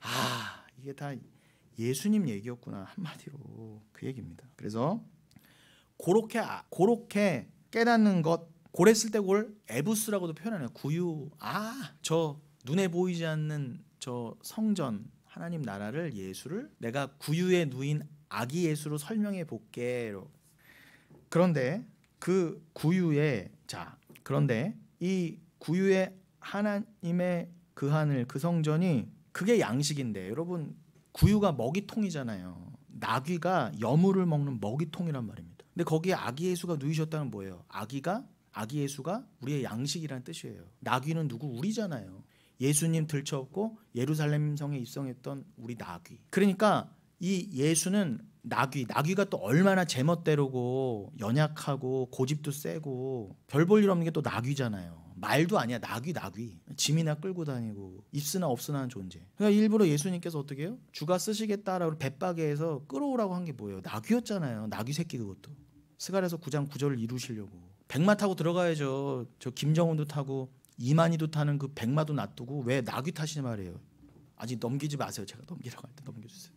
아, 이게 다 예수님 얘기였구나, 한마디로 그 얘기입니다. 그래서 그렇게 깨닫는 것, 고랬을 때 그걸 에부스라고도 표현하네요. 구유. 저 눈에 보이지 않는 저 성전, 하나님 나라를, 예수를 내가 구유에 누인 아기 예수로 설명해 볼게. 그런데 그 구유에, 그런데 이 구유의 하나님의 그 하늘, 그 성전이 그게 양식인데, 여러분 구유가 먹이통이잖아요. 나귀가 여물을 먹는 먹이통이란 말입니다. 근데 거기에 아기 예수가 누이셨다는 뭐예요? 아기 예수가 우리의 양식이라는 뜻이에요. 나귀는 누구? 우리잖아요. 예수님 들쳐업고 예루살렘 성에 입성했던 우리 나귀. 그러니까 이 예수는 나귀가 또 얼마나 제멋대로고 연약하고 고집도 세고 별 볼 일 없는 게 또 나귀잖아요. 말도 아니야. 나귀. 짐이나 끌고 다니고 있으나 없으나 하는 존재. 그러니까 일부러 예수님께서 어떻게 해요? 주가 쓰시겠다라고 뱃박에서 끌어오라고 한 게 뭐예요? 나귀였잖아요. 나귀 새끼 그것도. 스가랴서 9장 9절을 이루시려고. 백마 타고 들어가야죠. 저 김정은도 타고 이만희도 타는 그 백마도 놔두고 왜 나귀 타시냐 말이에요. 아직 넘기지 마세요. 제가 넘기라고 할 때 넘겨주세요.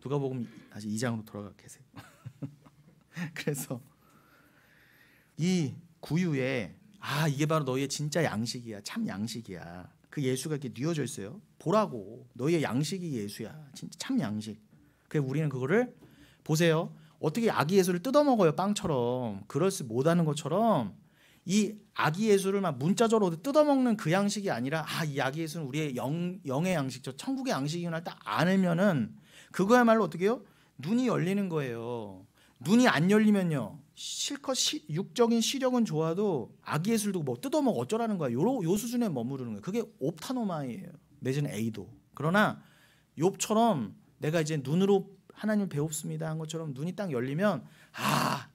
누가복음 다시 2장으로 돌아가 계세요. 그래서 이 구유에 이게 바로 너희의 진짜 양식이야. 참 양식이야. 그 예수가 이렇게 뉘어져 있어요. 보라고. 너희의 양식이 예수야. 진짜 참 양식. 그래서 우리는 그거를 보세요. 어떻게 아기 예수를 뜯어먹어요. 빵처럼. 그럴 수 못하는 것처럼 이 아기 예수를 막 문자적으로 뜯어먹는 그 양식이 아니라 이 아기 예수는 우리의 영의 양식, 저 천국의 양식이구나 딱 알면은 그거야말로 어떻게 해요? 눈이 열리는 거예요. 눈이 안 열리면요. 실컷 육적인 시력은 좋아도 아기 예수를 두고 뭐 뜯어먹어 어쩌라는 거야. 요 수준에 머무르는 거예요. 그게 옵타노마이예요. 내지는 에이도. 그러나 욥처럼 내가 이제 눈으로 하나님을 배웁습니다 한 것처럼 눈이 딱 열리면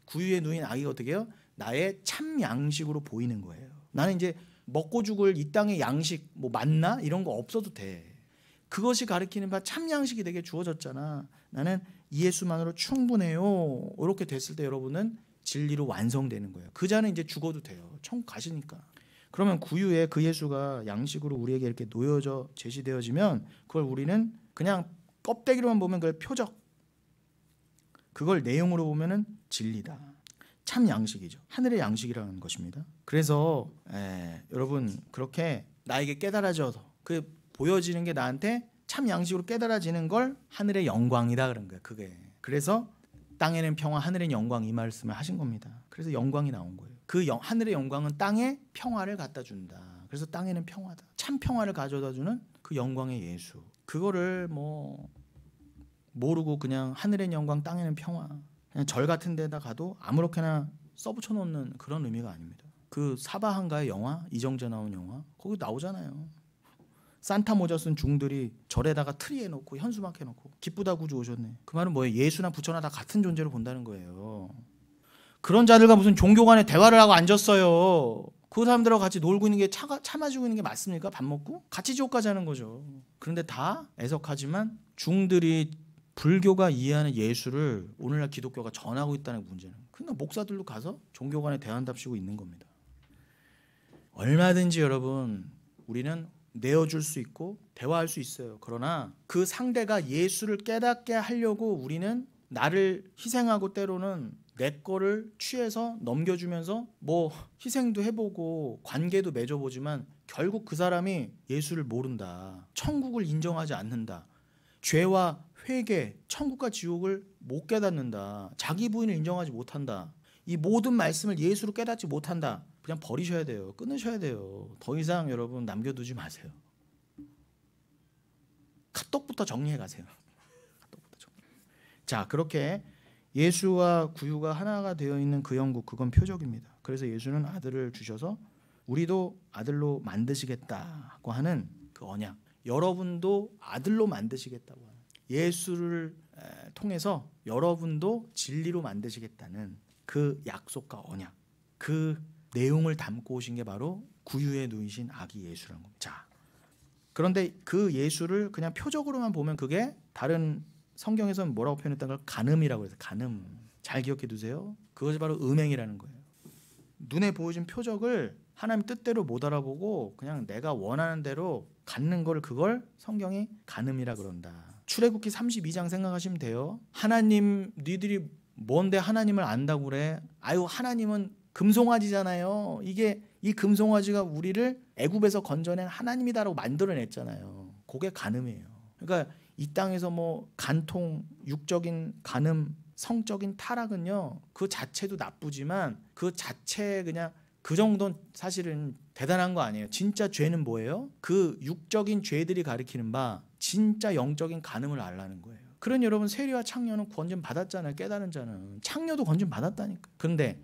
구유의 눈인 아기가 어떻게 해요? 나의 참 양식으로 보이는 거예요. 나는 이제 먹고 죽을 이 땅의 양식 뭐 만나 이런 거 없어도 돼. 그것이 가리키는 바 참 양식이 내게 주어졌잖아. 나는 이 예수만으로 충분해요. 이렇게 됐을 때 여러분은 진리로 완성되는 거예요. 그 자는 이제 죽어도 돼요. 천국 가시니까. 그러면 구유에 그 예수가 양식으로 우리에게 이렇게 놓여져 제시되어지면 그걸 우리는 그냥 껍데기로만 보면 그걸 표적, 그걸 내용으로 보면은 진리다. 참 양식이죠. 하늘의 양식이라는 것입니다. 그래서 여러분 그렇게 나에게 깨달아져서 그 보여지는 게 나한테 참 양식으로 깨달아지는 걸 하늘의 영광이다 그런 거예요. 그게. 그래서 땅에는 평화, 하늘의 영광 이 말씀을 하신 겁니다. 그래서 영광이 나온 거예요. 그 하늘의 영광은 땅에 평화를 갖다 준다. 그래서 땅에는 평화다. 참 평화를 가져다 주는 그 영광의 예수. 그거를 뭐 모르고 그냥 하늘의 영광, 땅에는 평화. 그냥 절 같은 데다 가도 아무렇게나 써붙여 놓는 그런 의미가 아닙니다. 그 사바한가의 영화, 이정재 나온 영화 거기 나오잖아요. 산타 모자 쓴 중들이 절에다가 트리 해놓고 현수막 해놓고 기쁘다 구주 오셨네. 그 말은 뭐예요? 예수나 부처나 다 같은 존재로 본다는 거예요. 그런 자들과 무슨 종교 간에 대화를 하고 앉았어요. 그 사람들하고 같이 놀고 있는 게 참아주고 있는 게 맞습니까? 밥 먹고? 같이 지옥 가자는 거죠. 그런데 다 애석하지만 중들이 불교가 이해하는 예수를 오늘날 기독교가 전하고 있다는 문제는. 그러니까 목사들로 가서 종교 간에 대화한답시고 있는 겁니다. 얼마든지 여러분 우리는 내어줄 수 있고 대화할 수 있어요. 그러나 그 상대가 예수를 깨닫게 하려고 우리는 나를 희생하고 때로는 내 거를 취해서 넘겨주면서 뭐 희생도 해보고 관계도 맺어보지만 결국 그 사람이 예수를 모른다. 천국을 인정하지 않는다. 죄와 회개, 천국과 지옥을 못 깨닫는다. 자기 부인을 인정하지 못한다. 이 모든 말씀을 예수로 깨닫지 못한다. 그냥 버리셔야 돼요. 끊으셔야 돼요. 더 이상 여러분 남겨두지 마세요. 카톡부터 정리해 가세요. 카톡부터 정리. 자, 그렇게 예수와 구유가 하나가 되어 있는 그 영국, 그건 표적입니다. 그래서 예수는 아들을 주셔서 우리도 아들로 만드시겠다고 하는 그 언약. 여러분도 아들로 만드시겠다고 하는 예수를 통해서 여러분도 진리로 만드시겠다는 그 약속과 언약, 그 내용을 담고 오신 게 바로 구유에 누이신 아기 예수라는 겁니다. 자, 그런데 그 예수를 그냥 표적으로만 보면 그게 다른 성경에서는 뭐라고 표현했다는 걸 간음이라고 해서 간음. 잘 기억해 두세요. 그것이 바로 음행이라는 거예요. 눈에 보여진 표적을 하나님 뜻대로 못 알아보고 그냥 내가 원하는 대로 갖는 걸 그걸 성경이 간음이라 그런다. 출애굽기 32장 생각하시면 돼요. 하나님 니들이 뭔데 하나님을 안다고 그래? 아유 하나님은 금송아지잖아요. 이게 이 금송아지가 우리를 애굽에서 건져낸 하나님이다라고 만들어냈잖아요. 그게 간음이에요. 그러니까 이 땅에서 뭐 간통, 육적인 간음, 성적인 타락은요. 그 자체도 나쁘지만 그 자체 그냥 그 정도는 사실은 대단한 거 아니에요. 진짜 죄는 뭐예요? 그 육적인 죄들이 가리키는 바 진짜 영적인 간음을 알라는 거예요. 그런 여러분 세리와 창녀는 건진 받았잖아요. 깨달은 자는. 창녀도 건진 받았다니까. 그런데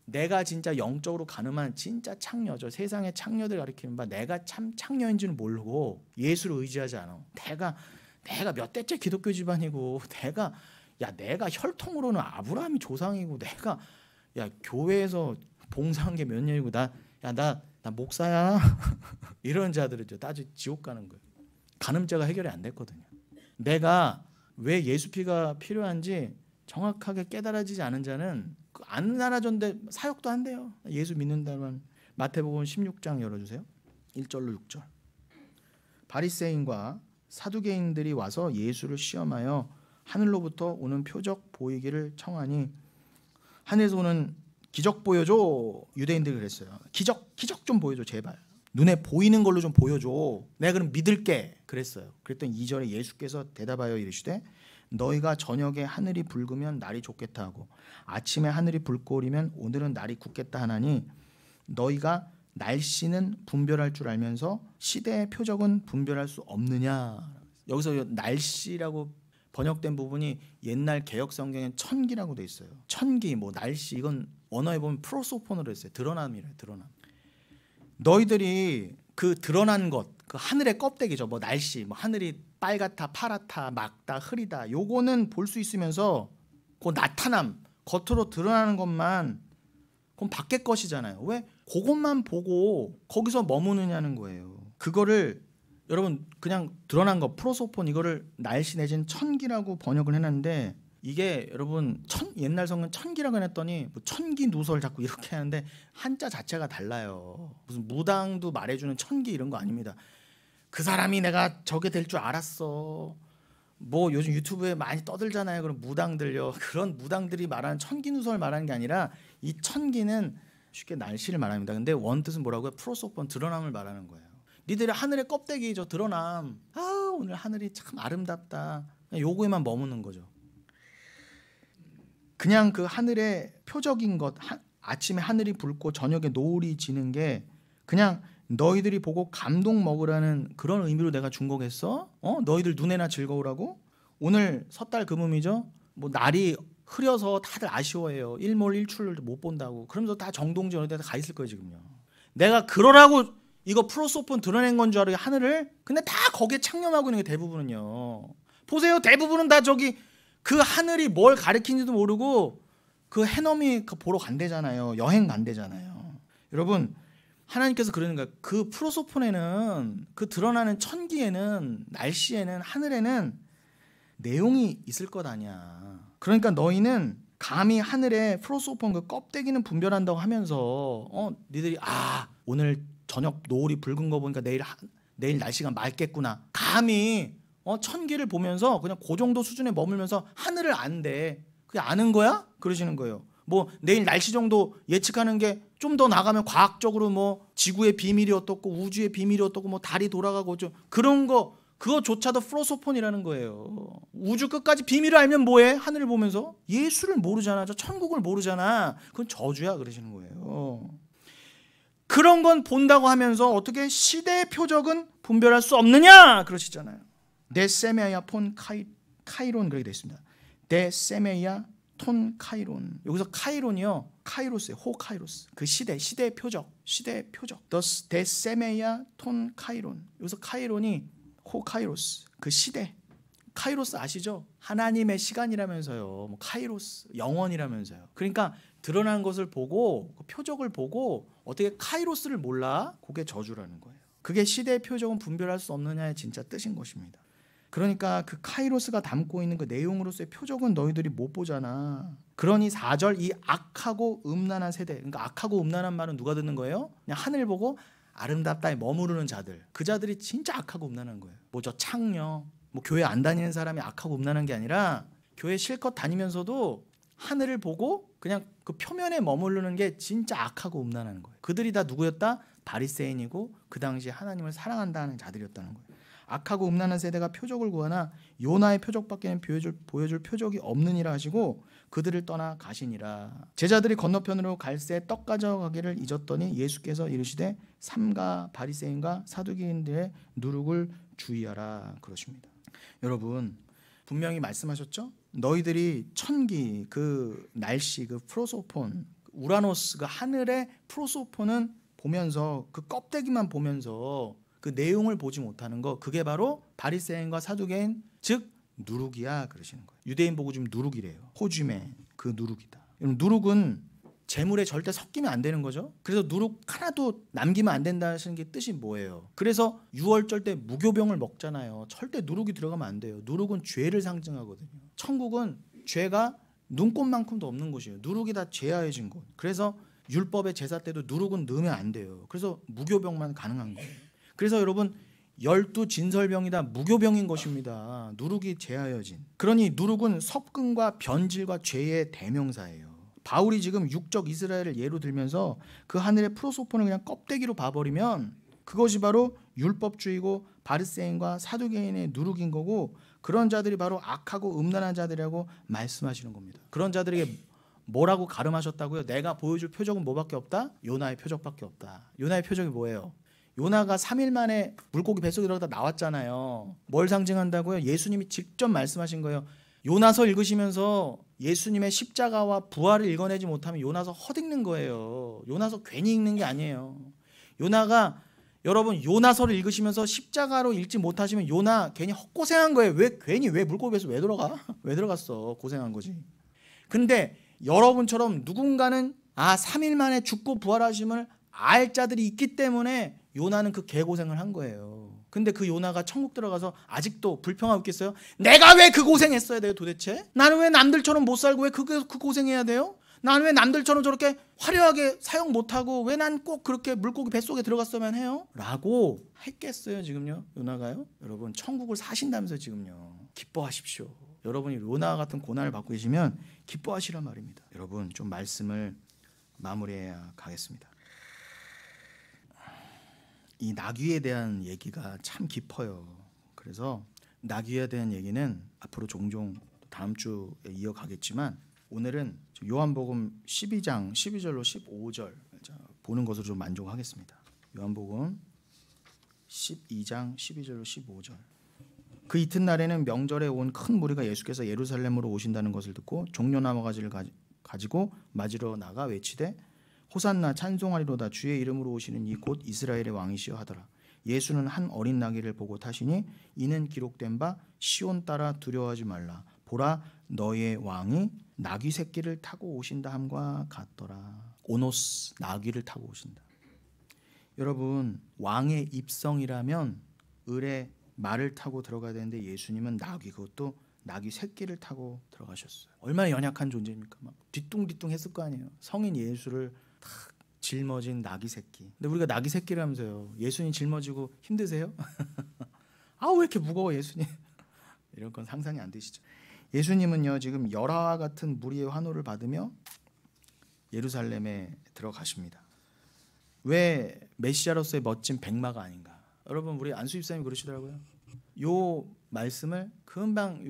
내가 진짜 영적으로 가늠한 진짜 창녀죠. 세상의 창녀들 가리키는 바 내가 참 창녀인 줄은 모르고 예수를 의지하지 않아. 내가 몇 대째 기독교 집안이고 내가 혈통으로는 아브라함이 조상이고 내가 교회에서 봉사한 게 몇 년이고 나 목사야 이런 자들이죠. 따지 지옥 가는 거예요. 간음죄가 해결이 안 됐거든요. 내가 왜 예수 피가 필요한지 정확하게 깨달아지지 않은 자는 안 알아줬는데 사역도 한대요. 예수 믿는다면 마태복음 16장 열어주세요. 1절로 6절. 바리새인과 사두개인들이 와서 예수를 시험하여 하늘로부터 오는 표적 보이기를 청하니. 하늘에서 오는 기적 보여줘. 유대인들이 그랬어요. 기적 좀 보여줘 제발. 눈에 보이는 걸로 좀 보여줘. 내가 그럼 믿을게. 그랬어요. 그랬더니 2절에 예수께서 대답하여 이르시되 너희가 저녁에 하늘이 붉으면 날이 좋겠다 하고 아침에 하늘이 붉고리면 오늘은 날이 굳겠다 하나니 너희가 날씨는 분별할 줄 알면서 시대의 표적은 분별할 수 없느냐. 여기서 날씨라고 번역된 부분이 옛날 개역 성경엔 천기라고 돼 있어요. 천기, 뭐 날씨, 이건 언어에 보면 프로소폰으로 했어요. 드러남이래요. 드러남. 너희들이 그 드러난 것, 그 하늘의 껍데기죠. 뭐 날씨, 뭐 하늘이 빨갛다, 파랗다, 맑다, 흐리다. 요거는 볼 수 있으면서 그 나타남, 겉으로 드러나는 것만 그건 밖의 것이잖아요. 왜 그것만 보고 거기서 머무느냐는 거예요. 그거를 여러분 그냥 드러난 거 프로소폰 이거를 날씨 내지는 천기라고 번역을 해놨는데 이게 여러분 옛날 성경 천기라고 해놨더니 뭐 천기 누설 자꾸 이렇게 하는데 한자 자체가 달라요. 무슨 무당도 말해주는 천기 이런 거 아닙니다. 그 사람이 내가 저게 될 줄 알았어. 뭐 요즘 유튜브에 많이 떠들잖아요. 그런 무당들요. 그런 무당들이 말하는 천기 누설 말하는 게 아니라 이 천기는 쉽게 날씨를 말합니다. 근데 원뜻은 뭐라고요? 프로소폰 드러남을 말하는 거예요. 니들이 하늘의 껍데기 저 드러남. 아 오늘 하늘이 참 아름답다. 요거에만 머무는 거죠. 그냥 그 하늘의 표적인 것, 아침에 하늘이 붉고 저녁에 노을이 지는 게 그냥 너희들이 보고 감동 먹으라는 그런 의미로 내가 준 거겠어? 너희들 눈에나 즐거우라고? 오늘 섣달 금음이죠? 뭐 날이 흐려서 다들 아쉬워해요. 일몰일출을 못 본다고. 그러면서 다 정동진 어디 가 있을 거예요 지금요. 내가 그러라고 이거 프로소폰 드러낸 건 줄 알아요 하늘을. 근데 다 거기에 창념하고 있는 게 대부분은요. 보세요. 대부분은 다 저기 그 하늘이 뭘 가리키는지도 모르고 그 해넘이 보러 간대잖아요. 여행 간대잖아요. 여러분 하나님께서 그러는 거예요. 그 프로소폰에는 그 드러나는 천기에는 날씨에는 하늘에는 내용이 있을 것 아니야. 그러니까 너희는 감히 하늘에 프로소폰 그 껍데기는 분별한다고 하면서 니들이 오늘 저녁 노을이 붉은 거 보니까 내일 날씨가 맑겠구나. 감히 천기를 보면서 그냥 그 정도 수준에 머물면서 하늘을 안대. 그게 아는 거야? 그러시는 거예요. 뭐 내일 날씨 정도 예측하는 게 좀 더 나가면 과학적으로 뭐 지구의 비밀이 어떻고 우주의 비밀이 어떻고 뭐 달이 돌아가고 좀 그런 거 그거조차도 프로소폰이라는 거예요. 우주 끝까지 비밀을 알면 뭐해? 하늘을 보면서 예수를 모르잖아. 저 천국을 모르잖아. 그건 저주야 그러시는 거예요. 그런 건 본다고 하면서 어떻게 시대의 표적은 분별할 수 없느냐 그러시잖아요. 데세메야 폰 카이론 그렇게 되어 있습니다. 데세메야 톤 카이론. 여기서 카이론이요. 카이로스예요. 호 카이로스. 그 시대의 표적. 데세메야 톤 카이론. 여기서 카이론이 호 카이로스. 그 시대. 카이로스 아시죠? 하나님의 시간이라면서요. 뭐 카이로스 영원이라면서요. 그러니까 드러난 것을 보고 그 표적을 보고 어떻게 카이로스를 몰라? 그게 저주라는 거예요. 그게 시대의 표적은 분별할 수 없느냐의 진짜 뜻인 것입니다. 그러니까 그 카이로스가 담고 있는 그 내용으로서의 표적은 너희들이 못 보잖아. 그러니 4절 이 악하고 음란한 세대. 그러니까 악하고 음란한 말은 누가 듣는 거예요? 그냥 하늘 보고 아름답다에 머무르는 자들. 그 자들이 진짜 악하고 음란한 거예요. 뭐 저 창녀, 뭐 교회 안 다니는 사람이 악하고 음란한 게 아니라 교회 실컷 다니면서도 하늘을 보고 그냥 그 표면에 머무르는 게 진짜 악하고 음란한 거예요. 그들이 다 누구였다? 바리새인이고 그 당시에 하나님을 사랑한다는 자들이었다는 거예요. 악하고 음란한 세대가 표적을 구하나 요나의 표적밖에는 보여줄 표적이 없느니라 하시고 그들을 떠나 가시니라. 제자들이 건너편으로 갈새 떡 가져가기를 잊었더니 예수께서 이르시되 삼가 바리새인과 사두개인들의 누룩을 주의하라 그러십니다. 여러분 분명히 말씀하셨죠? 너희들이 천기 그 날씨 그 프로소폰 우라노스 그 하늘의 프로소폰은 보면서 그 껍데기만 보면서 그 내용을 보지 못하는 거 그게 바로 바리새인과 사두개인 즉 누룩이야 그러시는 거예요. 유대인 보고 지금 누룩이래요. 호주메 그 누룩이다. 누룩은 재물에 절대 섞이면 안 되는 거죠. 그래서 누룩 하나도 남기면 안 된다는 게 뜻이 뭐예요? 그래서 유월절 때 무교병을 먹잖아요. 절대 누룩이 들어가면 안 돼요. 누룩은 죄를 상징하거든요. 천국은 죄가 눈꽃만큼도 없는 곳이에요. 누룩이 다 죄아해진 곳. 그래서 율법의 제사 때도 누룩은 넣으면 안 돼요. 그래서 무교병만 가능한 거예요. 그래서 여러분 12 진설병이다 무교병인 것입니다. 누룩이 제하여진. 그러니 누룩은 섭근과 변질과 죄의 대명사예요. 바울이 지금 육적 이스라엘을 예로 들면서 그 하늘의 프로소폰을 그냥 껍데기로 봐버리면 그것이 바로 율법주의고 바리새인과 사두개인의 누룩인 거고, 그런 자들이 바로 악하고 음란한 자들이라고 말씀하시는 겁니다. 그런 자들에게 뭐라고 가름하셨다고요? 내가 보여줄 표적은 뭐밖에 없다? 요나의 표적밖에 없다. 요나의 표적이 뭐예요? 요나가 3일 만에 물고기 뱃속에 들어가다 나왔잖아요. 뭘 상징한다고요? 예수님이 직접 말씀하신 거예요. 요나서 읽으시면서 예수님의 십자가와 부활을 읽어내지 못하면 요나서 헛읽는 거예요. 요나서 괜히 읽는 게 아니에요. 요나가, 여러분 요나서를 읽으시면서 십자가로 읽지 못하시면 요나 괜히 헛고생한 거예요. 왜 물고기 뱃속에 왜 들어가? 왜 들어갔어? 고생한 거지. 근데 여러분처럼 누군가는 3일 만에 죽고 부활하심을 알 자들이 있기 때문에 요나는 그 개고생을 한 거예요. 근데 그 요나가 천국 들어가서 아직도 불평하고 있겠어요? 내가 왜 그 고생했어야 돼요 도대체? 나는 왜 남들처럼 못 살고 왜 그 고생해야 돼요? 나는 왜 남들처럼 저렇게 화려하게 사용 못하고 왜 난 꼭 그렇게 물고기 뱃속에 들어갔어야만 해요? 라고 했겠어요 지금요? 요나가요? 여러분 천국을 사신다면서 지금요. 기뻐하십시오. 여러분이 요나 같은 고난을 받고 계시면 기뻐하시란 말입니다. 여러분 좀 말씀을 마무리해야 가겠습니다. 이 나귀에 대한 얘기가 참 깊어요. 그래서 나귀에 대한 얘기는 앞으로 종종 다음 주에 이어가겠지만 오늘은 요한복음 12장 12절로 15절 보는 것으로 좀 만족하겠습니다. 요한복음 12장 12절로 15절. 그 이튿날에는 명절에 온 큰 무리가 예수께서 예루살렘으로 오신다는 것을 듣고 종려나무 가지를 가지고 맞으러 나가 외치되 호산나 찬송하리로다 주의 이름으로 오시는 이 곧 이스라엘의 왕이시여 하더라. 예수는 한 어린 나귀를 보고 타시니 이는 기록된 바 시온 따라 두려워하지 말라. 보라 너의 왕이 나귀 새끼를 타고 오신다 함과 같더라. 오노스 나귀를 타고 오신다. 여러분 왕의 입성이라면 을의 말을 타고 들어가야 되는데 예수님은 나귀, 그것도 나귀 새끼를 타고 들어가셨어요. 얼마나 연약한 존재입니까? 막 뒤뚱뒤뚱 했을 거 아니에요. 성인 예수를 탁 짊어진 나귀 새끼. 근데 우리가 나귀 새끼라면서요. 예수님 짊어지고 힘드세요? 왜 이렇게 무거워 예수님? 이런 건 상상이 안 되시죠? 예수님은요 지금 열화와 같은 무리의 환호를 받으며 예루살렘에 들어가십니다. 왜 메시아로서의 멋진 백마가 아닌가? 여러분 우리 안수집사님이 그러시더라고요. 요 말씀을 금방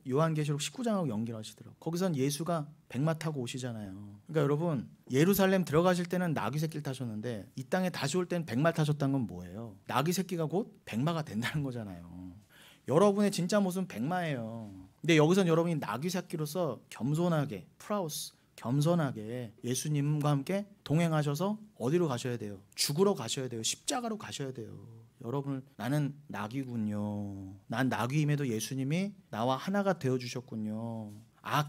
요한계시록 19장하고 연결하시더라고요. 거기선 예수가 백마 타고 오시잖아요. 그러니까 여러분 예루살렘 들어가실 때는 나귀 새끼를 타셨는데 이 땅에 다시 올 때는 백마 타셨다는 건 뭐예요? 나귀 새끼가 곧 백마가 된다는 거잖아요. 여러분의 진짜 모습은 백마예요. 근데 여기선 여러분이 나귀 새끼로서 겸손하게 프라우스 겸손하게 예수님과 함께 동행하셔서 어디로 가셔야 돼요? 죽으러 가셔야 돼요. 십자가로 가셔야 돼요. 여러분 나는 나귀군요. 난 나귀임에도 예수님이 나와 하나가 되어주셨군요.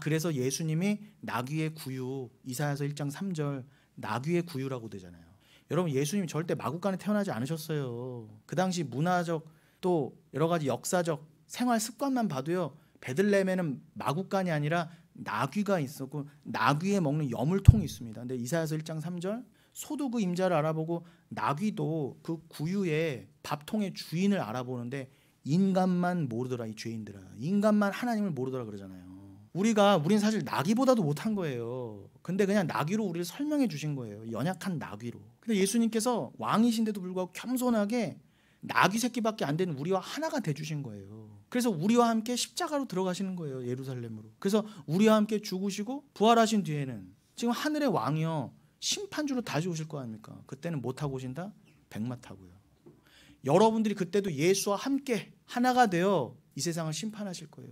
그래서 예수님이 나귀의 구유, 이사야서 1장 3절 나귀의 구유라고 되잖아요. 여러분 예수님 절대 마구간에 태어나지 않으셨어요. 그 당시 문화적 또 여러 가지 역사적 생활 습관만 봐도요. 베들레헴에는 마구간이 아니라 나귀가 있었고 나귀에 먹는 여물통이 있습니다. 근데 이사야서 1장 3절 소도 그 임자를 알아보고 나귀도 그 구유의 밥통의 주인을 알아보는데 인간만 모르더라. 이 죄인들아 인간만 하나님을 모르더라 그러잖아요. 우리는 사실 나귀보다도 못한 거예요. 근데 그냥 나귀로 우리를 설명해 주신 거예요. 연약한 나귀로. 근데 예수님께서 왕이신데도 불구하고 겸손하게 나귀 새끼밖에 안 되는 우리와 하나가 돼주신 거예요. 그래서 우리와 함께 십자가로 들어가시는 거예요. 예루살렘으로. 그래서 우리와 함께 죽으시고 부활하신 뒤에는 지금 하늘의 왕이요 심판주로 다시 오실 거 아닙니까? 그때는 뭐 타고 오신다? 백마 타고요. 여러분들이 그때도 예수와 함께 하나가 되어 이 세상을 심판하실 거예요.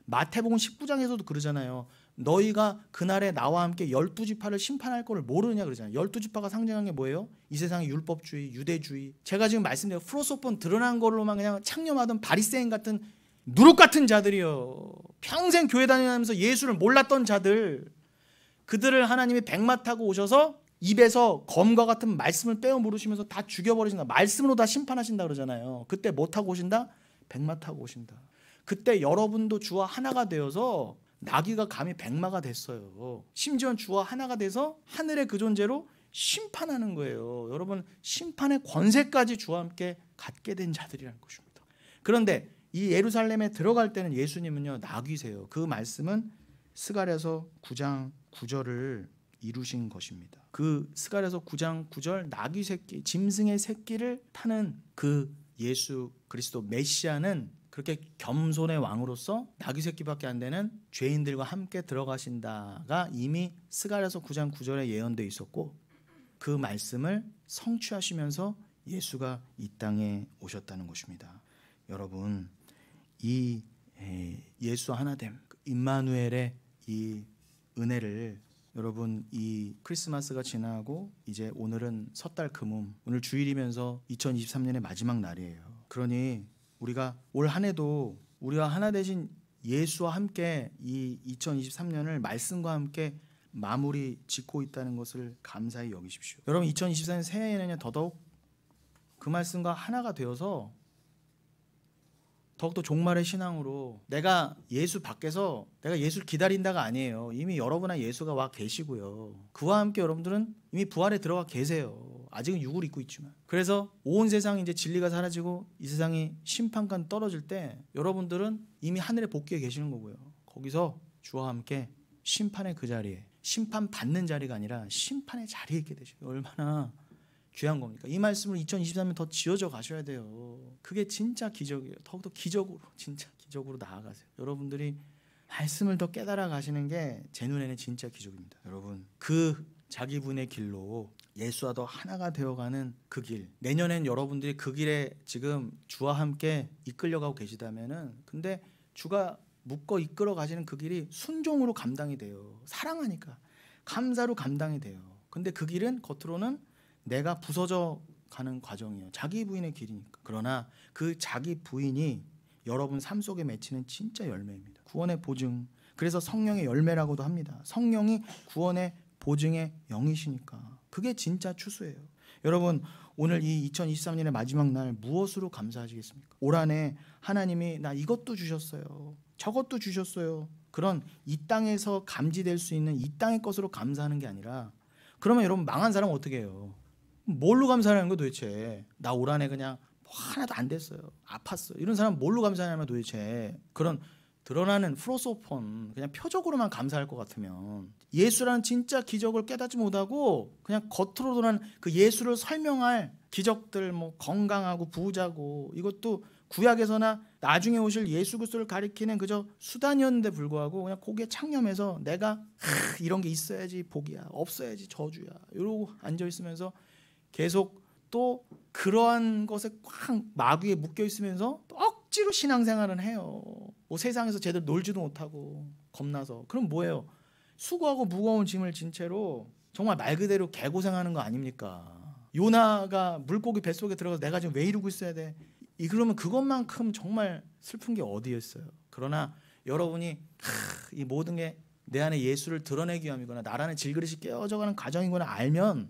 마태복음 19장에서도 그러잖아요. 너희가 그날에 나와 함께 12지파를 심판할 거를 모르느냐 그러잖아요. 12지파가 상징한 게 뭐예요? 이 세상의 율법주의, 유대주의. 제가 지금 말씀드린 프로소폰 드러난 걸로만 그냥 창념하던 바리새인 같은 누룩 같은 자들이요. 평생 교회 다니면서 예수를 몰랐던 자들. 그들을 하나님이 백마 타고 오셔서 입에서 검과 같은 말씀을 빼어 물으시면서 다 죽여버리신다. 말씀으로 다 심판하신다 그러잖아요. 그때 뭐 타고 오신다? 백마 타고 오신다. 그때 여러분도 주와 하나가 되어서 나귀가 감히 백마가 됐어요. 심지어 주와 하나가 돼서 하늘의 그 존재로 심판하는 거예요. 여러분 심판의 권세까지 주와 함께 갖게 된 자들이라는 것입니다. 그런데 이 예루살렘에 들어갈 때는 예수님은요 나귀세요. 그 말씀은 스가랴서 9장 9절을 이루신 것입니다. 그 스가랴서 9장 9절 나귀 새끼, 짐승의 새끼를 타는 그 예수 그리스도 메시아는 그렇게 겸손의 왕으로서 나귀 새끼밖에 안 되는 죄인들과 함께 들어가신다가 이미 스가랴서 9장 9절에 예언되어 있었고, 그 말씀을 성취하시면서 예수가 이 땅에 오셨다는 것입니다. 여러분, 이 예수 하나됨, 임마누엘의 이 은혜를 여러분, 이 크리스마스가 지나고 이제 오늘은 섣달 금음, 오늘 주일이면서 2023년의 마지막 날이에요. 그러니 우리가 올 한 해도 우리가 하나 되신 예수와 함께 이 2023년을 말씀과 함께 마무리 짓고 있다는 것을 감사히 여기십시오. 여러분, 2024년 새해에는 더더욱 그 말씀과 하나가 되어서 더욱더 종말의 신앙으로 내가 예수 밖에서 내가 예수를 기다린다가 아니에요. 이미 여러분과 예수가 와 계시고요. 그와 함께 여러분들은 이미 부활에 들어가 계세요. 아직은 육을 입고 있지만. 그래서 온 세상이 이제 진리가 사라지고 이 세상이 심판관 떨어질 때 여러분들은 이미 하늘에 복귀해 계시는 거고요. 거기서 주와 함께 심판의 그 자리에, 심판 받는 자리가 아니라 심판의 자리에 있게 되시고, 얼마나 귀한 겁니까? 이 말씀을 2023년 더 지어져 가셔야 돼요. 그게 진짜 기적이에요. 더욱더 기적으로, 진짜 기적으로 나아가세요. 여러분들이 말씀을 더 깨달아 가시는 게 제 눈에는 진짜 기적입니다. 여러분, 그 자기 분의 길로 예수와 더 하나가 되어가는 그 길, 내년엔 여러분들이 그 길에 지금 주와 함께 이끌려가고 계시다면은, 근데 주가 묶어 이끌어 가시는 그 길이 순종으로 감당이 돼요. 사랑하니까 감사로 감당이 돼요. 근데 그 길은 겉으로는 내가 부서져 가는 과정이에요. 자기 부인의 길이니까. 그러나 그 자기 부인이 여러분 삶 속에 맺히는 진짜 열매입니다. 구원의 보증. 그래서 성령의 열매라고도 합니다. 성령이 구원의 보증의 영이시니까. 그게 진짜 추수예요. 여러분, 오늘 이 2023년의 마지막 날 무엇으로 감사하시겠습니까? 올 한 해 하나님이 나 이것도 주셨어요, 저것도 주셨어요, 그런 이 땅에서 감지될 수 있는 이 땅의 것으로 감사하는 게 아니라, 그러면 여러분 망한 사람은 어떻게 해요? 뭘로 감사하는 거 도대체? 나 올 한 해 그냥 뭐 하나도 안 됐어요, 아팠어요, 이런 사람 뭘로 감사하냐면 도대체 그런 드러나는 프로소폰, 그냥 표적으로만 감사할 것 같으면 예수라는 진짜 기적을 깨닫지 못하고 그냥 겉으로 드러나는 그 예수를 설명할 기적들, 뭐 건강하고 부자고, 이것도 구약에서나 나중에 오실 예수 그리스도를 가리키는 그저 수단이었는데 불구하고 그냥 거기에 창념해서 내가 이런 게 있어야지 복이야, 없어야지 저주야, 이러고 앉아 있으면서 계속 또 그러한 것에 꽉 마귀에 묶여 있으면서 억지로 신앙생활은 해요. 뭐 세상에서 제대로 놀지도 못하고 겁나서. 그럼 뭐예요? 수고하고 무거운 짐을 진 채로 정말 말 그대로 개고생하는 거 아닙니까? 요나가 물고기 뱃속에 들어가서 내가 지금 왜 이러고 있어야 돼? 그러면 그것만큼 정말 슬픈 게 어디에 있어요? 그러나 여러분이 이 모든 게 내 안에 예수를 드러내기 위함이거나 나라는 질그릇이 깨어져가는 과정이거나 알면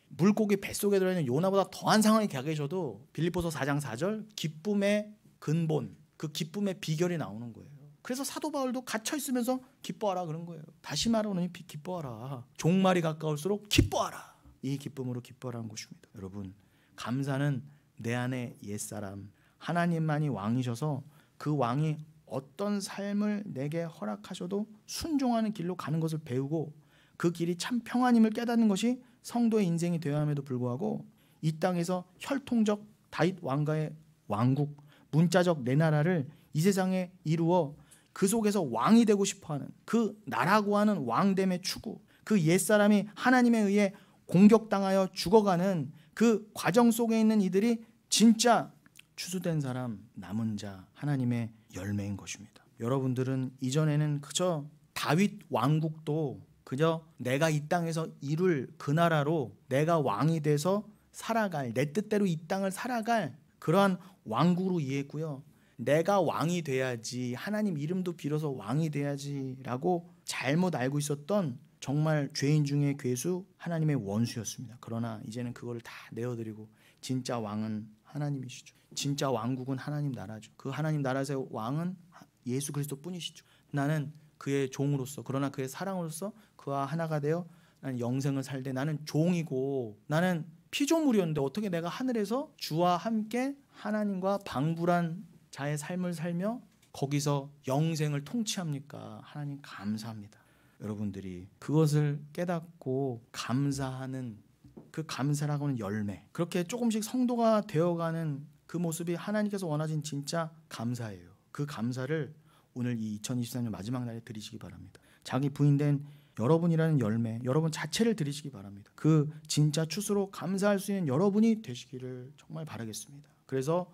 물고기 뱃속에 들어있는 요나보다 더한 상황이 가 계셔도 빌립보서 4장 4절 기쁨의 근본, 그 기쁨의 비결이 나오는 거예요. 그래서 사도 바울도 갇혀 있으면서 기뻐하라 그런 거예요. 다시 말하노니 기뻐하라. 종말이 가까울수록 기뻐하라. 이 기쁨으로 기뻐하라는 것입니다. 여러분, 감사는 내 안에 옛사람, 하나님만이 왕이셔서 그 왕이 어떤 삶을 내게 허락하셔도 순종하는 길로 가는 것을 배우고 그 길이 참 평안임을 깨닫는 것이 성도의 인생이 되어야 함에도 불구하고 이 땅에서 혈통적 다윗 왕가의 왕국, 문자적 내 나라를 이 세상에 이루어 그 속에서 왕이 되고 싶어하는, 그 나라고 하는 왕됨의 추구, 그 옛사람이 하나님에 의해 공격당하여 죽어가는 그 과정 속에 있는 이들이 진짜 추수된 사람, 남은 자, 하나님의 열매인 것입니다. 여러분들은 이전에는 그저 다윗 왕국도 그저 내가 이 땅에서 이룰 그 나라로 내가 왕이 돼서 살아갈, 내 뜻대로 이 땅을 살아갈 그러한 왕국으로 이해했고요. 내가 왕이 돼야지, 하나님 이름도 빌어서 왕이 돼야지라고 잘못 알고 있었던 정말 죄인 중에 괴수, 하나님의 원수였습니다. 그러나 이제는 그거를 다 내어드리고 진짜 왕은 하나님이시죠. 진짜 왕국은 하나님 나라죠. 그 하나님 나라에서의 왕은 예수 그리스도 뿐이시죠. 나는 그의 종으로서, 그러나 그의 사랑으로서 그와 하나가 되어 나는 영생을 살되 나는 종이고 나는 피조물이었는데 어떻게 내가 하늘에서 주와 함께 하나님과 방불한 자의 삶을 살며 거기서 영생을 통치합니까? 하나님 감사합니다. 여러분들이 그것을 깨닫고 감사하는 그 감사라고 하는 열매, 그렇게 조금씩 성도가 되어가는 그 모습이 하나님께서 원하신 진짜 감사예요. 그 감사를 오늘 이 2023년 마지막 날에 드리시기 바랍니다. 자기 부인된 여러분이라는 열매, 여러분 자체를 드리시기 바랍니다. 그 진짜 추수로 감사할 수 있는 여러분이 되시기를 정말 바라겠습니다. 그래서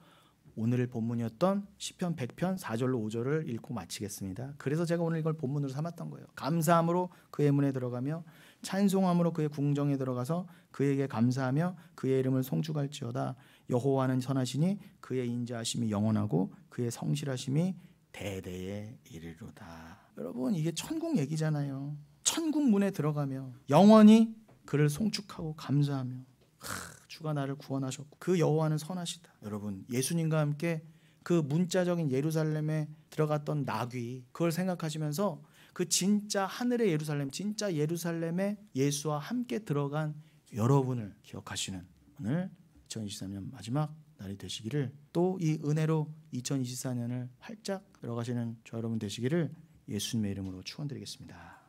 오늘 본문이었던 시편 100편 4절로 5절을 읽고 마치겠습니다. 그래서 제가 오늘 이걸 본문으로 삼았던 거예요. 감사함으로 그의 문에 들어가며 찬송함으로 그의 궁정에 들어가서 그에게 감사하며 그의 이름을 송축할지어다. 여호와는 선하시니 그의 인자하심이 영원하고 그의 성실하심이 대대에 이르리로다. 여러분, 이게 천국 얘기잖아요. 천국 문에 들어가며 영원히 그를 송축하고 감사하며 주가 나를 구원하셨고 그 여호와는 선하시다. 여러분, 예수님과 함께 그 문자적인 예루살렘에 들어갔던 나귀, 그걸 생각하시면서 그 진짜 하늘의 예루살렘, 진짜 예루살렘에 예수와 함께 들어간 여러분을 기억하시는 오늘 2023년 마지막 날이 되시기를, 또 이 은혜로 2024년을 활짝 들어가시는 저 여러분 되시기를 예수님의 이름으로 축원드리겠습니다.